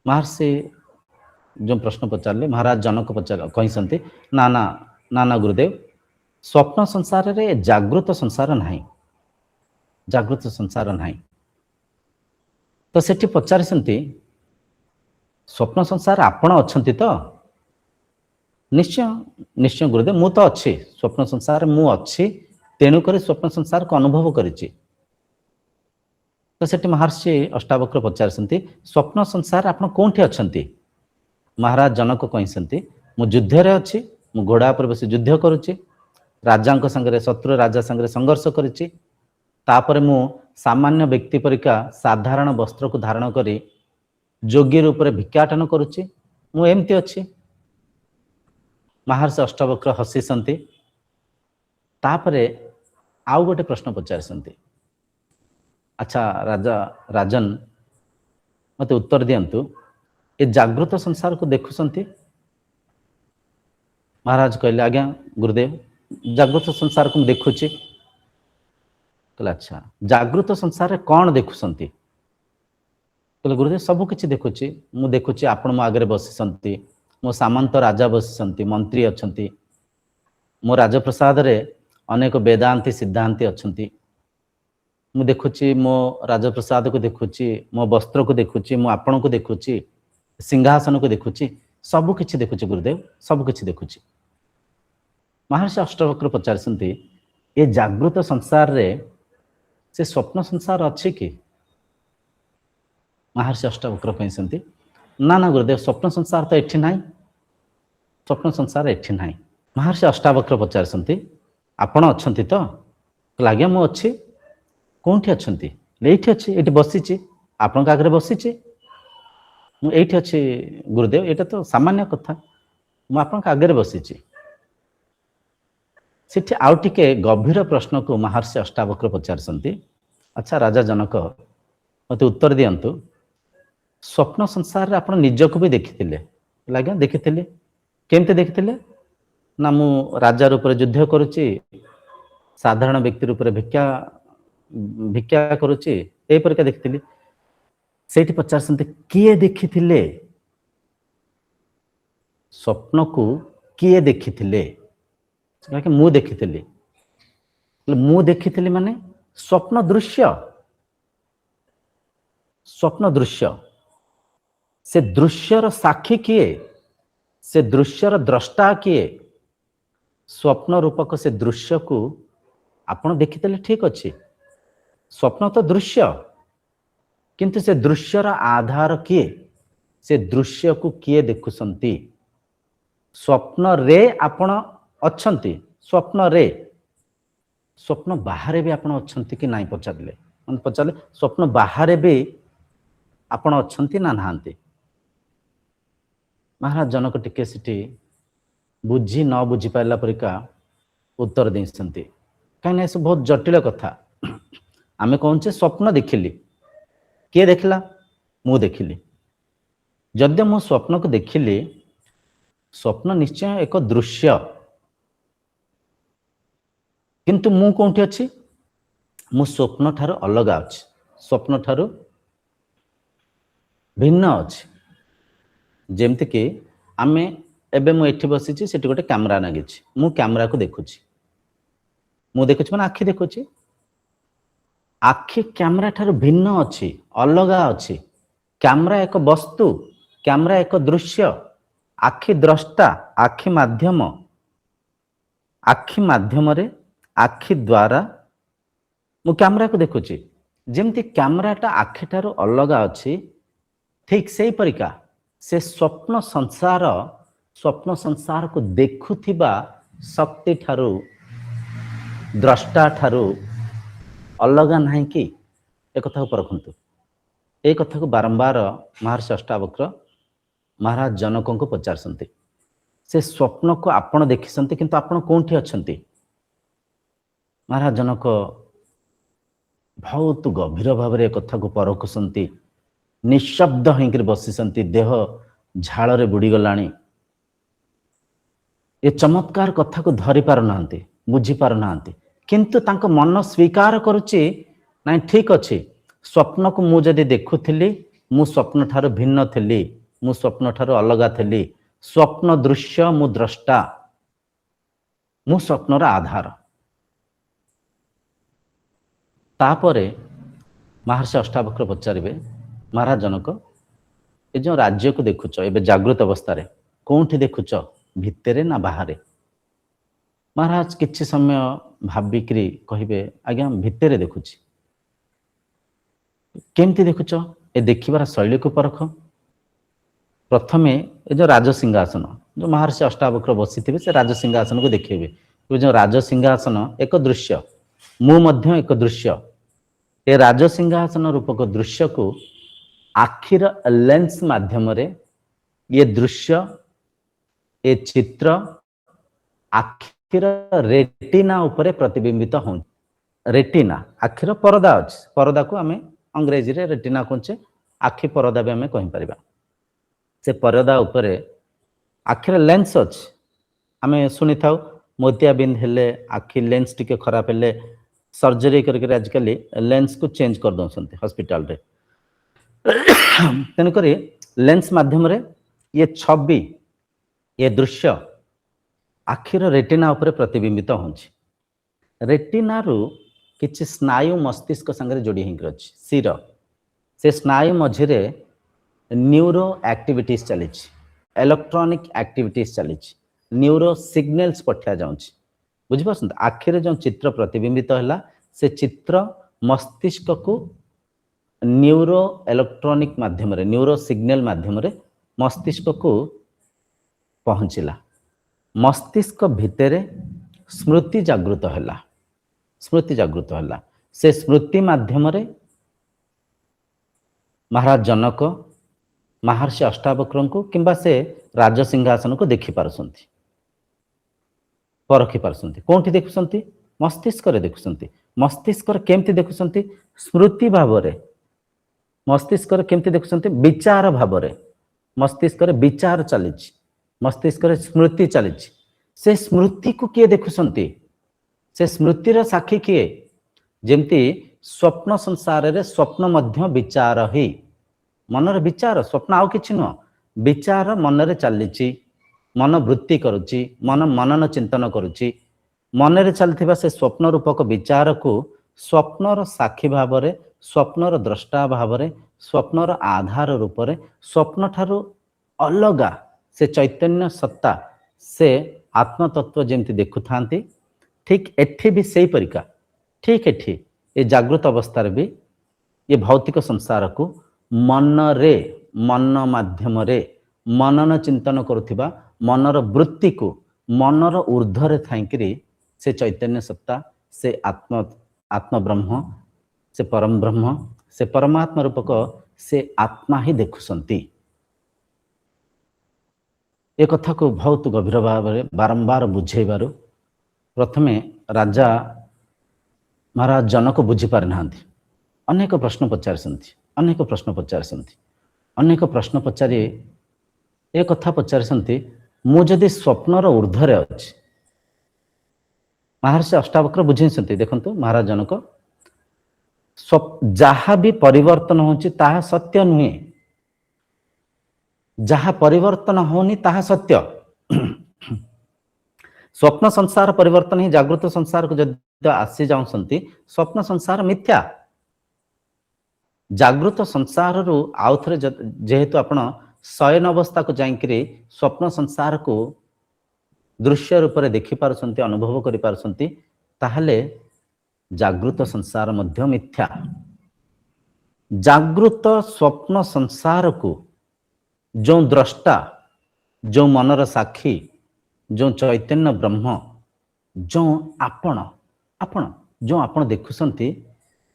ମହର୍ଷି ଯେଉଁ ପ୍ରଶ୍ନ ପଚାରିଲେ, ମହାରାଜ ଜନକ କହିଛନ୍ତି, ନା ନା ନା ନା ଗୁରୁଦେବ, ସ୍ୱପ୍ନ ସଂସାରରେ ଜାଗୃତ ସଂସାର ନାହିଁ, ଜାଗୃତ ସଂସାର ନାହିଁ। ତ ସେଠି ପଚାରିଛନ୍ତି, ସ୍ୱପ୍ନ ସଂସାର ଆପଣ ଅଛନ୍ତି ତ? ନିଶ୍ଚୟ ନିଶ୍ଚୟ ଗୁରୁଦେବ, ମୁଁ ତ ଅଛି, ସ୍ୱପ୍ନ ସଂସାରରେ ମୁଁ ଅଛି, ତେଣୁକରି ସ୍ୱପ୍ନ ସଂସାରକୁ ଅନୁଭବ କରିଛି। ତ ସେଠି ମହର୍ଷି ଅଷ୍ଟାବକ୍ର ପଚାରିଛନ୍ତି, ସ୍ୱପ୍ନ ସଂସାରରେ ଆପଣ କେଉଁଠି ଅଛନ୍ତି? ମହାରାଜ ଜନକ କହିଛନ୍ତି, ମୁଁ ଯୁଦ୍ଧରେ ଅଛି, ମୁଁ ଘୋଡ଼ା ଉପରେ ବସି ଯୁଦ୍ଧ କରୁଛି, ରାଜାଙ୍କ ସାଙ୍ଗରେ, ଶତ୍ରୁ ରାଜା ସାଙ୍ଗରେ ସଂଘର୍ଷ କରିଛି। ତାପରେ ମୁଁ ସାମାନ୍ୟ ବ୍ୟକ୍ତି ପରିକା ସାଧାରଣ ବସ୍ତ୍ରକୁ ଧାରଣ କରି ଯୋଗୀ ରୂପରେ ଭିକ୍ଷାଟନ କରୁଛି, ମୁଁ ଏମିତି ଅଛି। ମହର୍ଷି ଅଷ୍ଟାବକ୍ର ହସିଛନ୍ତି। ତାପରେ ଆଉ ଗୋଟେ ପ୍ରଶ୍ନ ପଚାରିଛନ୍ତି, ଆଚ୍ଛା ରାଜନ, ମୋତେ ଉତ୍ତର ଦିଅନ୍ତୁ, ଏ ଜାଗୃତ ସଂସାରକୁ ଦେଖୁଛନ୍ତି? ମହାରାଜ କହିଲେ, ଆଜ୍ଞା ଗୁରୁଦେବ, ଜାଗ୍ରତ ସଂସାରକୁ ମୁଁ ଦେଖୁଛି। କହିଲେ ଆଚ୍ଛା, ଜାଗ୍ରତ ସଂସାରରେ କ'ଣ ଦେଖୁଛନ୍ତି? କହିଲେ ଗୁରୁଦେବ ସବୁ କିଛି ଦେଖୁଛି। ମୁଁ ଦେଖୁଛି ଆପଣ ମୋ ଆଗରେ ବସିଛନ୍ତି, ମୋ ସାମନ୍ତ ରାଜା ବସିଛନ୍ତି, ମନ୍ତ୍ରୀ ଅଛନ୍ତି, ମୋ ରାଜପ୍ରସାଦରେ ଅନେକ ବେଦାନ୍ତୀ ସିଦ୍ଧାନ୍ତୀ ଅଛନ୍ତି। ମୁଁ ଦେଖୁଛି ମୋ ରାଜପ୍ରସାଦକୁ ଦେଖୁଛି, ମୋ ବସ୍ତ୍ରକୁ ଦେଖୁଛି, ମୁଁ ଆପଣଙ୍କୁ ଦେଖୁଛି, ସିଂହାସନକୁ ଦେଖୁଛି, ସବୁ କିଛି ଦେଖୁଛି ଗୁରୁଦେବ, ସବୁ କିଛି ଦେଖୁଛି। ମହର୍ଷି ଅଷ୍ଟାବକ୍ର ପଚାରିଛନ୍ତି, ଏ ଜାଗ୍ରତ ସଂସାରରେ ସେ ସ୍ୱପ୍ନ ସଂସାର ଅଛି କି? ମହର୍ଷି ଅଷ୍ଟାବକ୍ର କହିଛନ୍ତି, ନା ନା ଗୁରୁଦେବ, ସ୍ୱପ୍ନ ସଂସାର ତ ଏଠି ନାହିଁ, ସ୍ୱପ୍ନ ସଂସାର ଏଠି ନାହିଁ। ମହର୍ଷି ଅଷ୍ଟାବକ୍ର ପଚାରିଛନ୍ତି, ଆପଣ ଅଛନ୍ତି ତ? କହିଲେ ଆଜ୍ଞା ମୁଁ ଅଛି। କୋଉଠି ଅଛନ୍ତି? ଏଇଠି ଅଛି, ଏଇଠି ବସିଛି, ଆପଣଙ୍କ ଆଗରେ ବସିଛି, ମୁଁ ଏଇଠି ଅଛି ଗୁରୁଦେବ, ଏଇଟା ତ ସାମାନ୍ୟ କଥା, ମୁଁ ଆପଣଙ୍କ ଆଗରେ ବସିଛି। ସେଠି ଆଉ ଟିକେ ଗଭୀର ପ୍ରଶ୍ନକୁ ମହର୍ଷି ଅଷ୍ଟାବକ୍ର ପଚାରିଛନ୍ତି, ଆଚ୍ଛା ରାଜା ଜନକ, ମୋତେ ଉତ୍ତର ଦିଅନ୍ତୁ, ସ୍ୱପ୍ନ ସଂସାରରେ ଆପଣ ନିଜକୁ ବି ଦେଖିଥିଲେ? ଆଜ୍ଞା ଦେଖିଥିଲି। କେମିତି ଦେଖିଥିଲେ? ନା ମୁଁ ରାଜା ରୂପରେ ଯୁଦ୍ଧ କରୁଛି, ସାଧାରଣ ବ୍ୟକ୍ତି ରୂପରେ ଭିକ୍ଷା କରୁଛି, ଏହିପରିକା ଦେଖିଥିଲି। ସେଇଠି ପଚାରିଛନ୍ତି, କିଏ ଦେଖିଥିଲେ? ସ୍ୱପ୍ନକୁ କିଏ ଦେଖିଥିଲେ? ମୁଁ ଦେଖିଥିଲି। ମୁଁ ଦେଖିଥିଲି ମାନେ ସ୍ୱପ୍ନ ଦୃଶ୍ୟ, ସ୍ୱପ୍ନ ଦୃଶ୍ୟ। ସେ ଦୃଶ୍ୟର ସାକ୍ଷୀ କିଏ? ସେ ଦୃଶ୍ୟର ଦ୍ରଷ୍ଟା କିଏ? ସ୍ୱପ୍ନ ରୂପକ ସେ ଦୃଶ୍ୟକୁ ଆପଣ ଦେଖିଥିଲେ, ଠିକ ଅଛି, ସ୍ୱପ୍ନ ତ ଦୃଶ୍ୟ, କିନ୍ତୁ ସେ ଦୃଶ୍ୟର ଆଧାର କିଏ? ସେ ଦୃଶ୍ୟକୁ କିଏ ଦେଖୁଛନ୍ତି? ସ୍ୱପ୍ନରେ ଆପଣ ଅଛନ୍ତି, ସ୍ୱପ୍ନରେ, ସ୍ୱପ୍ନ ବାହାରେ ବି ଆପଣ ଅଛନ୍ତି କି ନାହିଁ ପଚାରିଲେ। ପଚାରିଲେ ସ୍ୱପ୍ନ ବାହାରେ ବି ଆପଣ ଅଛନ୍ତି ନା ନାହାନ୍ତି? ମହାରାଜ ଜନକ ଟିକେ ସେଠି ବୁଝି ନ ବୁଝିପାରିଲା ପରିକା ଉତ୍ତର ଦେଇଛନ୍ତି, କାହିଁକିନା ଏସବୁ ବହୁତ ଜଟିଳ କଥା। ଆମେ କହୁଛେ ସ୍ୱପ୍ନ ଦେଖିଲି, କିଏ ଦେଖିଲା? ମୁଁ ଦେଖିଲି। ଯଦି ମୁଁ ସ୍ୱପ୍ନକୁ ଦେଖିଲି, ସ୍ୱପ୍ନ ନିଶ୍ଚୟ ଏକ ଦୃଶ୍ୟ, କିନ୍ତୁ ମୁଁ କୋଉଠି ଅଛି? ମୁଁ ସ୍ୱପ୍ନ ଠାରୁ ଅଲଗା ଅଛି, ସ୍ୱପ୍ନ ଠାରୁ ଭିନ୍ନ ଅଛି। ଯେମିତିକି ଆମେ ଏବେ ମୁଁ ଏଠି ବସିଛି, ସେଠି ଗୋଟେ କ୍ୟାମେରା ଲାଗିଛି, ମୁଁ କ୍ୟାମେରାକୁ ଦେଖୁଛି, ମୁଁ ଦେଖୁଛି ମାନେ ଆଖି ଦେଖୁଛି, ଆଖି କ୍ୟାମେରା ଠାରୁ ଭିନ୍ନ ଅଛି, ଅଲଗା ଅଛି। କ୍ୟାମେରା ଏକ ବସ୍ତୁ, କ୍ୟାମେରା ଏକ ଦୃଶ୍ୟ, ଆଖି ଦ୍ରଷ୍ଟା, ଆଖି ମାଧ୍ୟମ, ଆଖି ମାଧ୍ୟମରେ, ଆଖି ଦ୍ୱାରା ମୁଁ କ୍ୟାମେରାକୁ ଦେଖୁଛି। ଯେମିତି କ୍ୟାମେରାଟା ଆଖିଠାରୁ ଅଲଗା ଅଛି, ଠିକ ସେଇପରିକା ସେ ସ୍ୱପ୍ନ ସଂସାରକୁ ଦେଖୁଥିବା ଶକ୍ତି ଠାରୁ, ଦ୍ରଷ୍ଟା ଠାରୁ ଅଲଗା ନାହିଁ କି? ଏ କଥାକୁ ପରଖନ୍ତୁ। ଏ କଥାକୁ ବାରମ୍ବାର ମହର୍ଷି ଅଷ୍ଟାବକ୍ର ମହାରାଜ ଜନକଙ୍କୁ ପଚାରିଛନ୍ତି। ସେ ସ୍ୱପ୍ନକୁ ଆପଣ ଦେଖିଛନ୍ତି, କିନ୍ତୁ ଆପଣ କୋଉଠି ଅଛନ୍ତି? ମହାରାଜ ଜନକ ବହୁତ ଗଭୀର ଭାବରେ ଏ କଥାକୁ ପରଖୁଛନ୍ତି, ନିଃଶବ୍ଦ ହେଇକିରି ବସିଛନ୍ତି, ଦେହ ଝାଳରେ ବୁଡ଼ିଗଲାଣି। ଏ ଚମତ୍କାର କଥାକୁ ଧରି ପାରୁନାହାନ୍ତି, ବୁଝି ପାରୁନାହାନ୍ତି, କିନ୍ତୁ ତାଙ୍କ ମନ ସ୍ୱୀକାର କରୁଛି, ନାଇଁ ଠିକ ଅଛି, ସ୍ୱପ୍ନକୁ ମୁଁ ଯଦି ଦେଖୁଥିଲି, ମୁଁ ସ୍ୱପ୍ନ ଠାରୁ ଭିନ୍ନ ଥିଲି, ମୁଁ ସ୍ୱପ୍ନ ଠାରୁ ଅଲଗା ଥିଲି, ସ୍ୱପ୍ନ ଦୃଶ୍ୟ, ମୁଁ ଦ୍ରଷ୍ଟା, ମୁଁ ସ୍ୱପ୍ନର ଆଧାର। ତାପରେ ମହର୍ଷି ଅଷ୍ଟାବକ୍ର ପଚାରିବେ, ମହାରାଜ ଜନକ, ଏ ଯେଉଁ ରାଜ୍ୟକୁ ଦେଖୁଛ ଏବେ ଜାଗ୍ରତ ଅବସ୍ଥାରେ, କୋଉଠି ଦେଖୁଛ, ଭିତରେ ନା ବାହାରେ? ମହାରାଜ କିଛି ସମୟ ଭାବିକିରି କହିବେ, ଆଜ୍ଞା ଭିତରେ ଦେଖୁଛି। କେମିତି ଦେଖୁଛ? ଏ ଦେଖିବାର ଶୈଳୀକୁ ପରଖ। ପ୍ରଥମେ ଏ ଯେଉଁ ରାଜସିଂହାସନ, ଯେଉଁ ମହର୍ଷି ଅଷ୍ଟାବକ୍ର ବସିଥିବେ, ସେ ରାଜସିଂହାସନକୁ ଦେଖେଇବେ। ଏ ଯେଉଁ ରାଜସିଂହାସନ ଏକ ଦୃଶ୍ୟ, ମୁଁ ମଧ୍ୟ ଏକ ଦୃଶ୍ୟ। ଏ ରାଜସିଂହାସନ ରୂପକ ଦୃଶ୍ୟକୁ ଆଖିର ଲେନ୍ସ ମାଧ୍ୟମରେ ଏ ଦୃଶ୍ୟ, ଏ ଚିତ୍ର ଆଖିର ରେଟିନା ଉପରେ ପ୍ରତିବିମ୍ବିତ ହଉଛି। ରେଟିନା ଆଖିର ପରଦା ଅଛି, ପରଦାକୁ ଆମେ ଅଂଗ୍ରେଜୀରେ ରେଟିନା କହୁଛେ, ଆଖି ପରଦା ବି ଆମେ କହିପାରିବା। ସେ ପରଦା ଉପରେ ଆଖିର ଲେନ୍ସ ଅଛି। ଆମେ ଶୁଣିଥାଉ मोतियाबिंद हेले आखि लेंस टिके खराब हेले सर्जरी करके आजिकल लेंस को चेंज कर दौरान हॉस्पिटल रे तेणुक लेंस माध्यम ये छवि ये दृश्य आखिर रेटिना उपरे प्रतिबिंबित होछि रेटिना रु किछि स्नायु मस्तिष्क संगे जोड़ी होकर अछि सिर से स्नायु मझिरे न्यूरो एक्टिविटीज चली इलेक्ट्रॉनिक एक्टिविटीज चली न्यूरो सिग्नल्स पठा जाउछि बुझिपारछन आखिरे जो चित्र प्रतिबिंबित है से चित्र मस्तिष्क को न्यूरो इलेक्ट्रॉनिक माध्यम न्यूरो सिग्नल माध्यम मस्तिष्क को पहुँचला मस्तिष्क भितर स्मृति जागृत है स्मृति जागृत है से स्मृति माध्यम महाराज जनक महर्षि अष्टावक्र को किंबा से राजसिंहासन को देखि पारछंती परखि पारछंती कोठी देखुछंती मस्तिष्क रे देखुछंती मस्तिष्क रे केमती देखुछंती स्मृति भाव रे मस्तिष्क रे केमती देखुछंती विचार भाव रे मस्तिष्क रे विचार चलीछि मस्तिष्क रे स्मृति चलीछि से स्मृति को किए देखुछंती से स्मृतिर साक्षी किए जेमती स्वप्न संसार रे स्वप्न मध्य विचार ही मनर विचार स्वप्न आउ किछि न विचार मन रे चलीछि मन वृत्ति करुछि मन मनन चिंतन करुछि मन रे चलथिबा से स्वप्न रूपक विचार को स्वप्नर साक्षी भाव रे स्वप्नर द्रष्टा भाव रे स्वप्नर आधार रूप रे स्वप्न ठारू अलगा से चैतन्य सत्ता से आत्मतत्व जेमती देखुथांती ठीक एठी भी सही परिका ठीक एठी ये जागृत अवस्था भी ये भौतिक संसार को मन रे मन माध्यम रे मनन चिंतन करुथिबा मनर वृत्ति को मनर ऊर्ध्वरे थाइकरी से चैतन्य सत्ता से आत्म ब्रह्म से परम ब्रह्म से परमात्मा रूपक से आत्मा ही देखुसंती ए कथा को बहुत गभीर भाव में बारंबार बुझेबारु प्रथमे राजा महाराज जनक बुझी पारि नाहांती अनेक प्रश्न पचारिसंती अनेक प्रश्न पचारिसंती अनेक प्रश्न पचारि ए कथा पचारिसंती मु जदि स्वप्नर ऊर्ध्वरे अछि महर्षि अष्टावक्र बुझेइसंती देखंतु महाराज जनक जहा भी परिवर्तन होछि ताहा सत्य नुहे जहा परिवर्तन होनी ताहा सत्य स्वप्न संसार परिवर्तन ही जागृत संसार को जब आसी जाउसंती स्वप्न संसार मिथ्या जागृत संसार रु आउ थरे जेहेतु आपण शयन अवस्था को जाइकरी स्वप्न संसार को दृश्य रूप में देखि पारछंती अनुभव करि पारछंती ताहले जागृत संसार मध्य मिथ्या जागृत स्वप्न संसार को जो द्रष्टा जो मनर साक्षी जो चैतन्य ब्रह्म जो आपण आपण जो आपण देखुसंती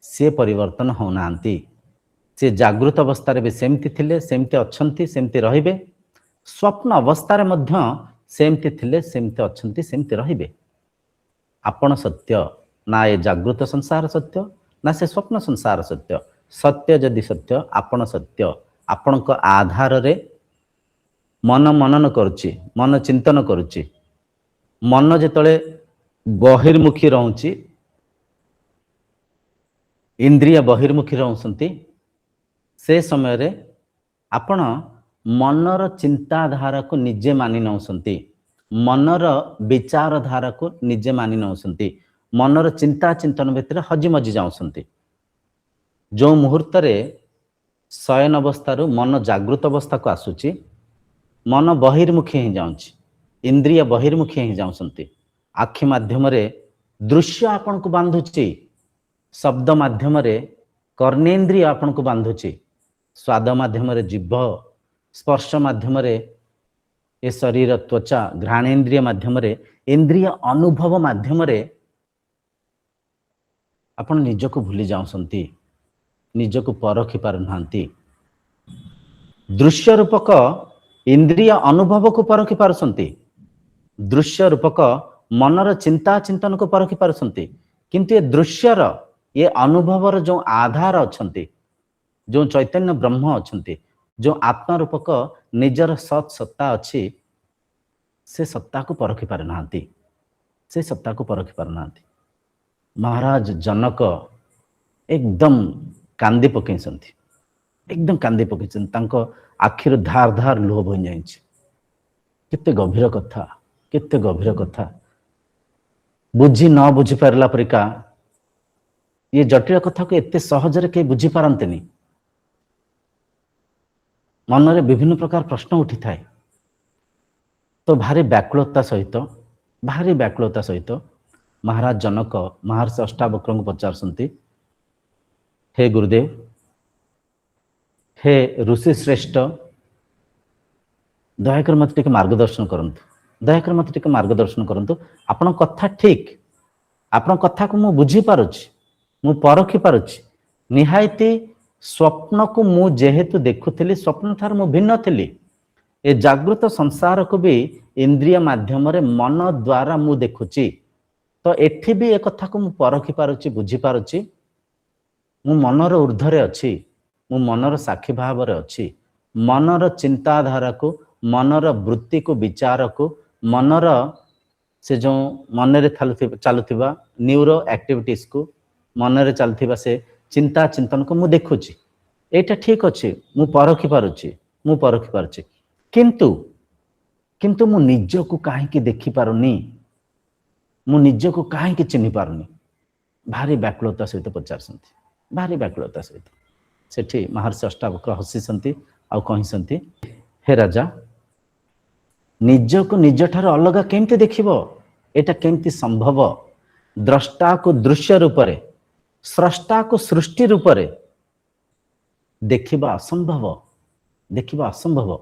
से परिवर्तन होनांती से जागृत अवस्था भी सेमती थिले सेमती अछंती सेमती रहिबे स्वप्न अवस्था रे मध्य सेमती थिले सेमती अछंती सेमती रहिबे आपण सत्य ना ये जागृत संसार सत्य ना से स्वप्न संसार सत्य सत्य जदि सत्य आपण सत्य आपण को आधार रे मन मनन करुची मन चिंतन करुची मन जेतले बहिर्मुखी रहउची इंद्रिय बहिर्मुखी रहउसंती से समय रे आपण मनर चिंताधारा को निजे मानि नउसंती मनर विचारधारा को निजे मानि नउसंती मनर चिंता चिंतन भितर हजी मजी जाउसंती जो मुहूर्त रे शयन अवस्था रु मन जागृत अवस्था को आसुची मन बहिर्मुखी ही जाउची इंद्रिय बहिर्मुखी ही जाउसंती आखि माध्यम रे दृश्य आपण को बांधुची शब्द माध्यम रे कर्णेन्द्रिय आपण को बांधुची स्वाद माध्यम रे जिह्व स्पर्श माध्यम रे ये शरीर त्वचा घ्राणेन्द्रिय माध्यम रे इंद्रिय अनुभव माध्यम रे आपण निजको भूली जाउसंती निजको परखि पारुनांती दृश्य रूपक इंद्रिय अनुभव को परखि पारुसंती दृश्य रूपक मनर चिंता चिंतन को परखि पारुसंती किंतु ये दृश्यर ये अनुभवर जो आधार अछंती जो चैतन्य ब्रह्म अछंती जो आत्मा रूपक निजर सत सत्ता अच्छी से सत्ता को परखि पारुनांती से सत्ता को परखि पारना। महाराज जनक एकदम कांदी पकई, एकदम कांदी पकई, आखिर धार धार लुह बही जाए। केते गभीर कथा, केते गभीर कथा, बुझी न बुझी पारला परिका ये जटिल कथा को एते सहजरे के बुझी पारंतेनी। मन रे विभिन्न प्रकार प्रश्न उठी थाए, तो भारी व्याकुलता सहित महाराज जनक महर्षि अष्टावक्र को पचारसंती, हे गुरुदेव, हे ऋषि श्रेष्ठ, दयाकर मत टिके मार्गदर्शन करंतु, दयाकर मत टिके मार्गदर्शन करंतु। आपण कथा ठीक, आपण कथा को मु बुझी पारुछि, मु परखि पारुछि। निहायती स्वप्न को मु जेहेतु देखुथिली, स्वप्न थार मु भिन्न थिली। ए जागृत संसार को भी इंद्रिय माध्यम रे मन द्वारा मु देखुछि, तो एठी भी एक कथा को मु परखि पारुछि, बुझी पारुछि। मु मनर ऊर्ध्वरे अछि, मु मनर साक्षी भाव रे अछि। मनर चिंताधारा को, मनर वृत्ति को, विचार को, मनर से जो मन रे चलुथिबा न्यूरो एक्टिविटीज को, मन रे चलथिबा से चिंता चिंतन को मु देखुछि। एटा ठीक अछि, मु परखि पारुछि, किंतु मु निज को काहे कि देखि पारुनी, मु निज को काहे कि चिन्हि पारुनी। भारी व्याकुलता सहित पचारसंती, भारी व्याकुलता सहित। सेठी महर्षि अष्टावक्र हसिसंती आ कहिसंती, हे राजा, निज को निज ठार अलग केमती देखिबो, एटा केमती संभव? द्रष्टा को दृश्य रूप रे, स्रष्टा को सृष्टि रूप रे देखिबा असंभव, देखिबा असंभव।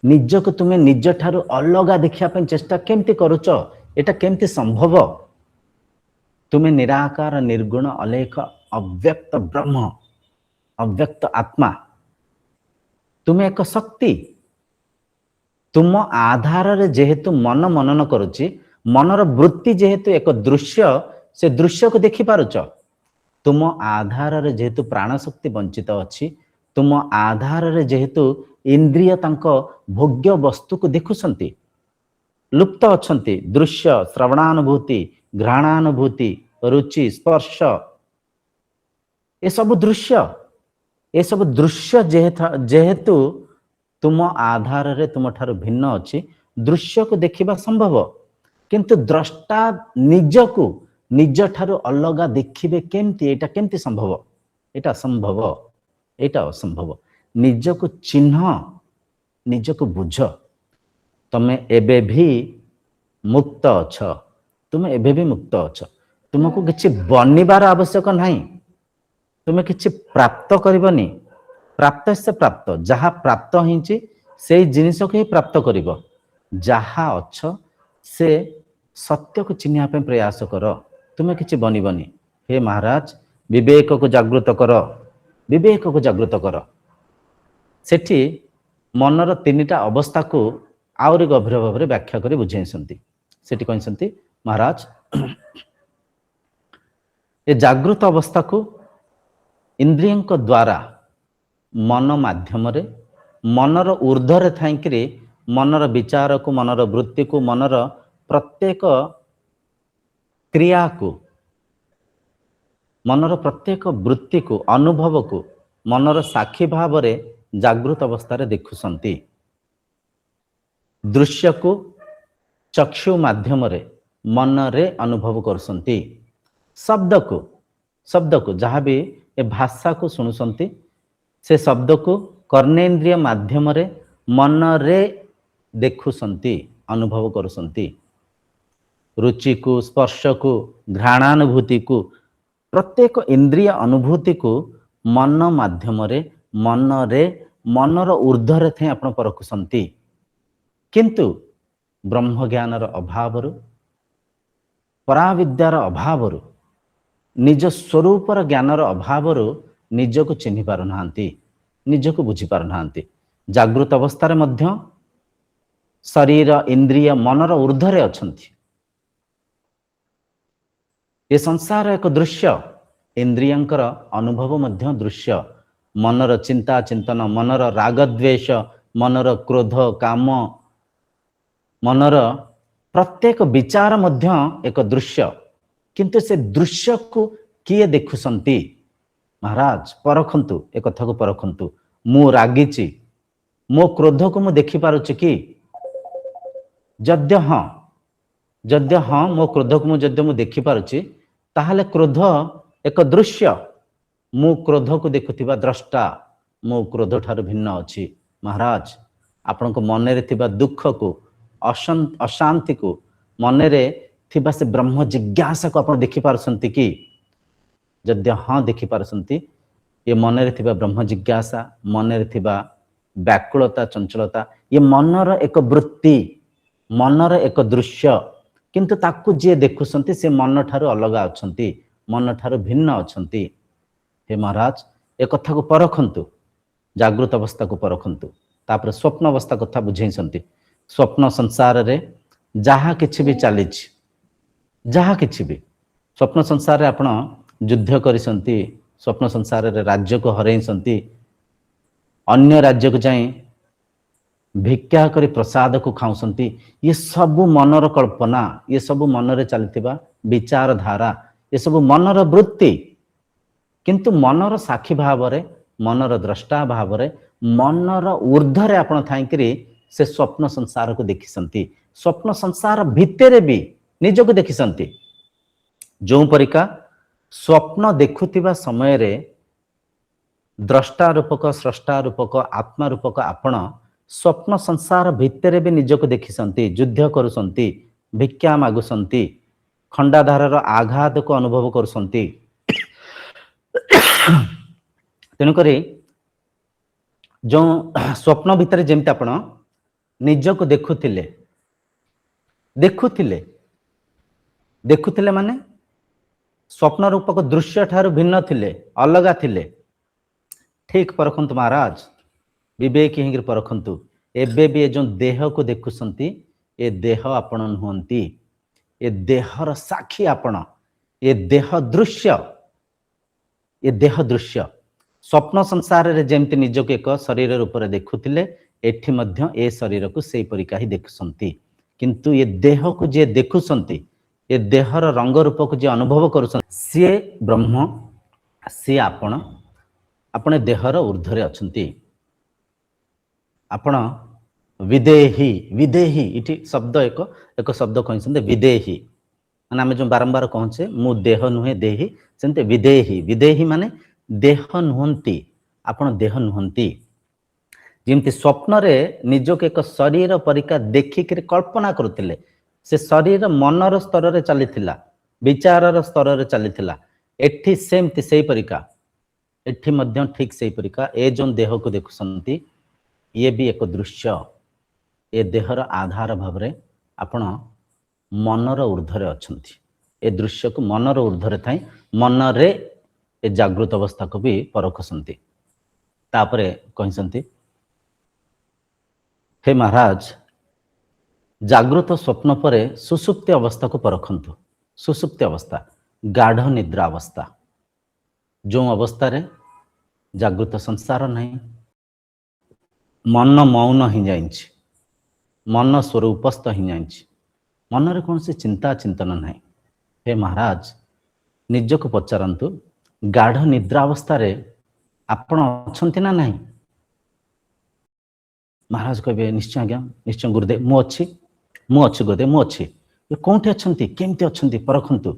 निज को तुमे निज ठार अलग देखिया पे चेष्टा केमती करूच, एटा केमती संभव? तुमे निराकार निर्गुण अलेख अव्यक्त ब्रह्म, अव्यक्त आत्मा, तुमे एक शक्ति। तुम आधार रे जेहेतु मन मनन करुची, मनर वृत्ति जेहेतु एक दृश्य, से दृश्य को देखि पारुच। तुम आधार रे जेहेतु प्राण शक्ति वंचित अछि, तुम आधार रे जेहेतु इंद्रिय तांको भोग्य वस्तु को देखुसंती, लुप्त अछंती। दृश्य, श्रवणानुभूति, घ्राणानुभूति, रुचि, स्पर्श, ये सब दृश्य जेहेतु तुम आधार रे तुम ठार भिन्न अछि, दृश्य को देखिबा संभव, किंतु द्रष्टा निज को निज ठारू अलगा देखिबे केमती? एटा केमती संभव? एटा असंभव, एटा असंभव। निज को चिन्ह, निज को बुझ। तमे एबे भी मुक्त अछ, तुमे एबे भी मुक्त अछ। तुमको किछि बनिबार आवश्यक नाही, तुमे किछि प्राप्त करिबनी। प्राप्त से प्राप्त, जहा प्राप्त हिंची से जिनिस को ही प्राप्त करिबो। जहा अछ से सत्य को चिन्हिया पे प्रयास कर, तुमे किछि बनिबनी। हे महाराज, विवेक को जागृत कर, विवेक को जागृत कर। सेठी मनर तीनिटा अवस्था को आउरी गभीर भाव में व्याख्या कर बुझाइसंती। सेठी कहसंती, महाराज, ये जागृत अवस्था को इंद्रियों द्वारा मन माध्यम रे, मनर ऊर्ध्वरे थाइकरी मनर विचार को, मनर वृत्ति को, मनर प्रत्येक क्रिया को, मनर प्रत्येक वृत्ति को, अनुभव को मनर साक्षी भाव रे जागृत अवस्था रे देखुसंती। दृश्य को चक्षु माध्यम रे मन रे अनुभव करसंती। शब्द को जहाँ भी ए भाषा को सुनुसंती, से शब्द को कर्णेन्द्रिय माध्यम रे मन रे देखुसंती, अनुभव करसंती। रुचि को, स्पर्श को, घ्राणानुभूति को, प्रत्येक इंद्रिय अनुभूति को मन माध्यम रे मनर ऊर्ध्वरे थे आपण परखुसंती। किंतु ब्रह्म ज्ञानर अभाव, पराविद्यार अभाव, निज स्वरूपर ज्ञानर अभाव निज को चिन्हि पारु नाहांती, निज को बुझी पारु नाहांती। जागृत अवस्था रे मध्य शरीर, इंद्रिय, मनर ऊर्ध्वरे अछंती। ये संसार एक दृश्य, इंद्रियंकर अनुभव मध्य दृश्य। मनर चिंता चिंतन, मनर राग द्वेष, मनर क्रोध काम, मनर प्रत्येक विचार मध्य एक दृश्य, किंतु से दृश्य को किए देखुसंती महाराज परखंतु ए कथा को परखंतु मु रागिची मो क्रोध को मु देखि पारुछि कि जद्य हाँ मो क्रोध को मु जद्य मु देखि पारुछि ताहले क्रोध एक दृश्य मु क्रोध को देखुथिबा द्रष्टा मो क्रोध ठार भिन्न अछि महाराज आपण को मन रे थिबा दुख को अशांति को मन रे थिबा से ब्रह्म जिज्ञासा को आपण देखि पारसंती कि जद्य हाँ देखि पारसंती ये मन रे थिबा ब्रह्म जिज्ञासा मन रे थिबा व्याकुलता चंचलता ये मनर एक वृत्ति मनर एक दृश्य किंतु ताकू जे देखुसंती से मन ठारू अलग अछंती मन ठारू भिन्न अछंती हे महाराज ए कथा को परखंतु जागृत अवस्था को परखंतु तापर स्वप्न अवस्था कथा बुझेइसंती स्वप्न संसार रे जहा किछि भी चलिछि जहा किछि भी स्वप्न संसार रे आपण युद्ध करिसंती स्वप्न संसार रे राज्य को हरैसंती अन्य राज्य को जाई भिक्षा करी प्रसाद को खाउसंती ये सब मनर कल्पना ये सब मन रे चलतिबा विचार धारा ये सब मनर वृत्ति किंतु मनर साक्षी भाव रे मनर द्रष्टा भाव रे मनर ऊर्ध्वरे आपण थाइकरी से स्वप्न संसार को देखिसंती स्वप्न संसार भितरे भी निज को देखिसंती जो परिका स्वप्न देखुथिबा समय रे द्रष्टा रूपक स्रष्टा रूपक आत्मा रूपक आपण स्वप्न संसार भितरे भी निज को देखिसंती युद्ध करुसंती भिक्षा मागुसंती खंडाधार आघात को अनुभव करुसंती तेणुकरी जो स्वप्न भितर जेमती आपण निज को देखुथिले देखुथिले देखुथिले माने स्वप्न रूपक दृश्य ठारू भिन्न थिले अलगा थिले ठीक परखंतु महाराज विवेक हिंगिर परखंतु एबे भी जो देह को देखुसंती ए देह आपण नुहंती ए देहर साक्षी आपण ए देह दृश्य स्वप्न संसार रे जेमती निज को एक शरीर रूप रे देखुथिले एठी मध्य ए शरीर को सेही परिका ही देखुसंती किंतु ये देह को जे देखुसंती ये देहर रंग रूप को जे अनुभव करुसंती सी ब्रह्म सी आपण अपने देहर ऊर्ध्वरे अछंती आपण विदेही विदेही इठी शब्द एक शब्द कहते विदेही माने आमे जो बारंबार कहचे मु देह नुहे देही सेंते विदेही विदेही माने देह नुहंती आपण देह नुहंती जेमती स्वप्न रे निज के एक शरीर परिका देखिक कल्पना करुथिले से शरीर मनर स्तर रे चलीथिला विचारर स्तर रे चलीथिला एठी सेमती सेही परिका एठी मध्य ठीक सेही परिका ए जो देह को देखुसंती ये भी एक दृश्य ए देहर आधार भाव रे आपण मनर ऊर्ध्वरे अछंती ए दृश्य को मनर ऊर्ध्वरे थाई मन रे ए जागृत अवस्था को भी परखसंती तापरे कहिसंती हे महाराज जागृत स्वप्न परे सुसुप्ति अवस्था को परखंतु सुसुप्ति अवस्था गाढ़ निद्रा अवस्था जो अवस्था रे जागृत संसार नहीं मन मौन ही जाइछि मन स्वरूपस्थ ही जाइछि मन रे कौन से चिंता चिंतन नहीं हे महाराज निज को पचारंतु गाढ़ निद्रा अवस्था रे आपण अछंती ना नहीं महाराज कहबे निश्चय आज्ञा निश्चय गुरुदेव मु अच्छी गुरुदेव मु अच्छी ये कोठी अछंती केमती अछंती परखंतु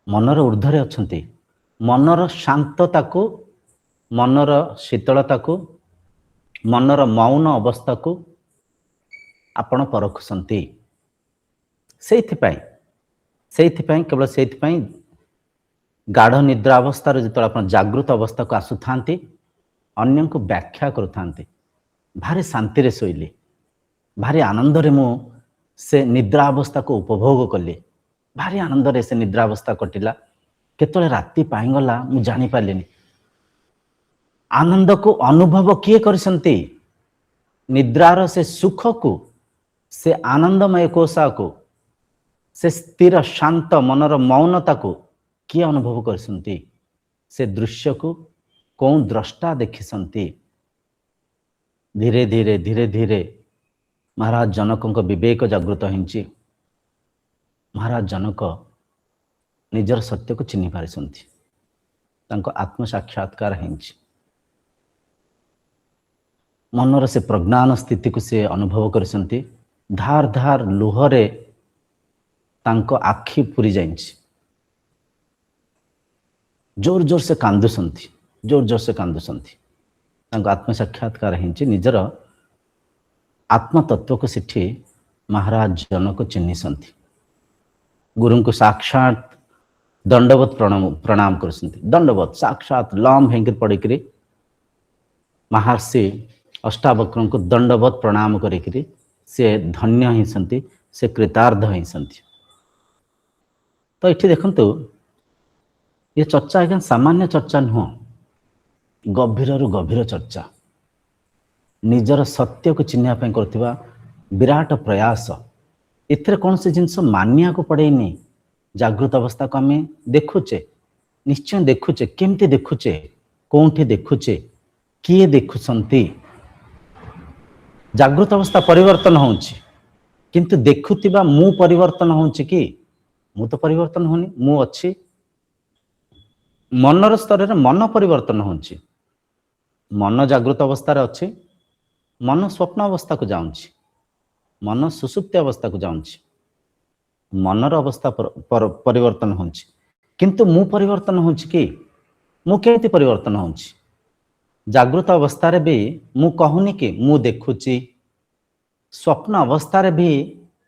मनर ऊर्ध्वरे अछंती मनर शांतता को मनर शीतलता को मनर मौन अवस्था को आपण परखसंती सेइथिपाई केवल सेइथिपाई गाढ़ निद्रा अवस्था जो आप जागृत अवस्था को आसुथांती अन्य को व्याख्या करुथांती भारी शांति रे शोइली भारी आनंद रे मु से निद्रा अवस्था को उपभोग कली भारी आनंद रे से निद्रा अवस्था कटिला केतले राति पाइगला मु जानी पालिनी आनंद को अनुभव किए करसंती निद्रार से सुख को से आनंदमय कोशा को से स्थिर शांत मनर मौनता को किए अनुभव करसंती से दृश्य को कौन द्रष्टा देखिसंती धीरे धीरे महाराज जनक विवेक जागृत होइछि। महाराज जनक निजर सत्य को चिन्ह पारिसंति, तांको आत्म साक्षात्कार होइछि। मनर से प्रज्ञान स्थिति को से अनुभव करसंति। धार धार लुहरे तांको आखि पूरी जाइछि। जोर जोर से कांदुसंति, जोर जोर से कांदुसंति। तांको आत्म साक्षात्कार होइछि। निजर आत्म तत्व को सिठी महाराज जनक चिन्हिसंति। गुरु को साक्षात दंडवत प्रणाम करसंति। दंडवत साक्षात लम हेंकर पड़िकरी महर्षि अष्टावक्र को दंडवत प्रणाम करिकरी से धन्य होइसंति, से कृतार्थ होइसंति। तो ये देखंतु ये चर्चा आज्ञा सामान्य चर्चा नुह, गभीर रु गभीर चर्चा। निजर सत्य को चिन्ह करथिबा विराट प्रयास। इथरे कौन से जिनस मानिया को पड़ेनी। जागृत अवस्था को आम देखुचे, निश्चय देखुचे, केमती देखुचे, कौटी देखुचे, किए देखुसंती। जागृत अवस्था परिवर्तन होउछि, किंतु देखुतिबा मु परिवर्तन होउछि कि? मु तो परिवर्तन होनी, मु अच्छी। मनर स्तर रे मन परिवर्तन होउछि। मन जागृत अवस्था रे अच्छी, मन स्वप्न अवस्था को जाउछि, मन सुसुप्ति अवस्था को जाउछि। मनर अवस्था परिवर्तन होउछि, किंतु मु परिवर्तन होउछि कि? मु केमती परिवर्तन होउछि? जागृत अवस्था रे भी मु कहूनी कि मु देखुची, स्वप्न अवस्था रे भी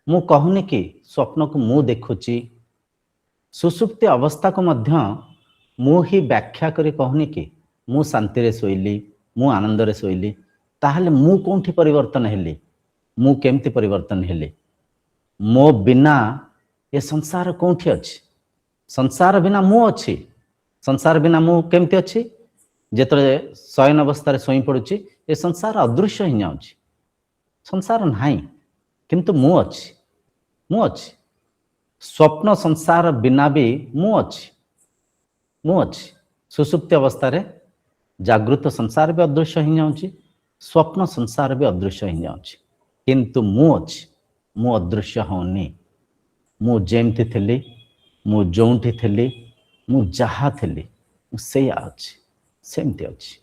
मु कहूनी कि स्वप्न को मु देखुची, सुसुप्ति अवस्था को मध्य मु ही व्याख्या करी कहूनी कि मु शांति रे सोइली, मु आनंद रे सोइली। ताहले मु कोंठी परिवर्तन हेली? मु केमती परिवर्तन हेली? मो बिना ये संसार कोंठी अछि? संसार बिना मु अछि। संसार बिना मु केमती अछि? जेतरे शयन अवस्था रे सोई पड़ुछि, ये संसार अदृश्य ही जाउछि। संसार नाही, किंतु मु अछि, मु अछि। स्वप्न संसार बिना भी मु अछि, मु अछि। सुसुप्ति अवस्था रे जागृत संसार भी अदृश्य ही जाउछि, स्वप्न संसार भी अदृश्य ही जाउछि, किंतु मु अछि, मु अदृश्य होनी। मु जेमती थिली, मु जोंठी थिली, मु जहा थिली, मु सेया अछि, सेमती अछि।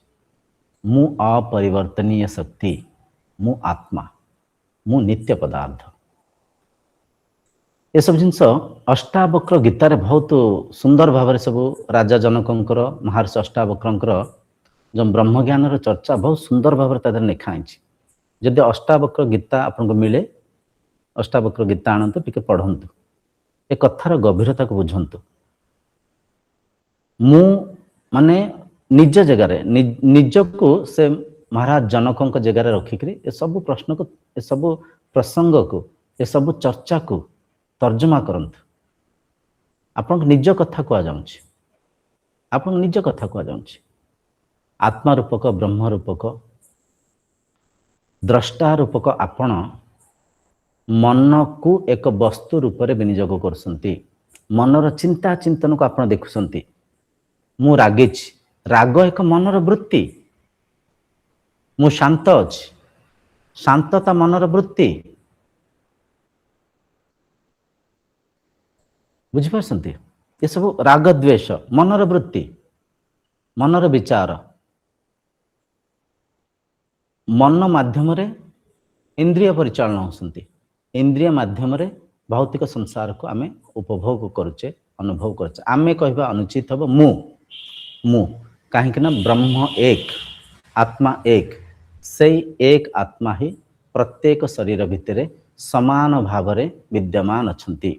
मु अपरिवर्तनीय शक्ति, मु आत्मा, मु नित्य पदार्थ। ये सब जिनस अष्टावक्र गीतार बहुत सुंदर भाव सब राजा जनकंकर, महर्षि अष्टावक्रंकर जो ब्रह्म ज्ञान चर्चा बहुत सुंदर भाव लिखाई। जदि अष्टावक्र गीता आपको मिले, अष्टावक्र गीता आणतु, टिके पढ़ंतु, ए कथार गभीरता को बुझंतु। मु माने निज जगार निजको से महाराज जनक जगार रखिकरी ए सब प्रश्न को, ए सब प्रसंग को, ए सब चर्चा को तर्जमा करंतु। आपन निज कथा को जाउछि, आपन निज कथा को जाउछि। आत्मा रूपक, ब्रह्म रूपक, द्रष्टा रूपक आपण मन को एक वस्तु रूप में विनियोग करसंती। मनर चिंता चिंतन को आपण देखुसंती। मु रागिछि, राग एक मनर वृत्ति। मु शांत अछि, शांतता मनर वृत्ति। बुझी पारसंती? ये सब राग द्वेष मनर वृत्ति, मनर विचार। मन माध्यम रे इंद्रिय परिचालन होसंती। इंद्रिय माध्यम रे भौतिक संसार को आमे उपभोग करुचे, अनुभव करुचे। आमे कहबा अनुचित हबो मु, मु काहे कि ना ब्रह्म एक, आत्मा एक। से एक आत्मा ही प्रत्येक शरीर भितरे समान भाव रे विद्यमान अछंती।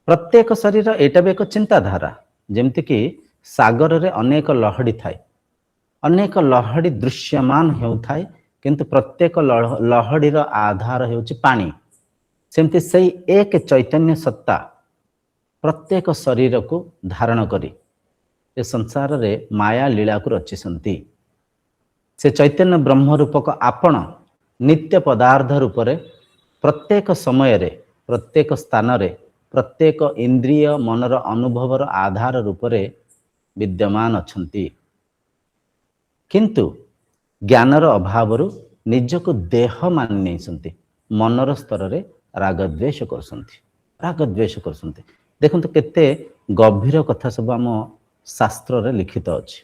प्रत्येक शरीर एटा भी एक चिंताधारा। जेमति कि सागर रे अनेक लहड़ी थाए, अनेक लहड़ी दृश्यमान हेउथाए, किंतु प्रत्येक लहड़ी रो आधार हेउछि पानी। सेमति सही एक चैतन्य सत्ता प्रत्येक शरीर को धारण करी ए संसार रे माया लीला को रचिसंती। से चैतन्य ब्रह्म रूपक आपण नित्य पदार्थ रूप रे प्रत्येक समय रे, प्रत्येक स्थान रे, प्रत्येक इंद्रिय मनर अनुभवर आधार रूप रे विद्यमान अछंती। किंतु ज्ञानर अभाव निजको देह मान नहीं सन्ति। ମନର ସ୍ତରରେ ରାଗ ଦ୍ୱେଷ କରୁଛନ୍ତି। ରାଗ ଦ୍ୱେଷ କରୁଛନ୍ତି। ଦେଖନ୍ତୁ କେତେ ଗଭୀର କଥା ସବୁ ଆମ ଶାସ୍ତ୍ରରେ ଲିଖିତ ଅଛି।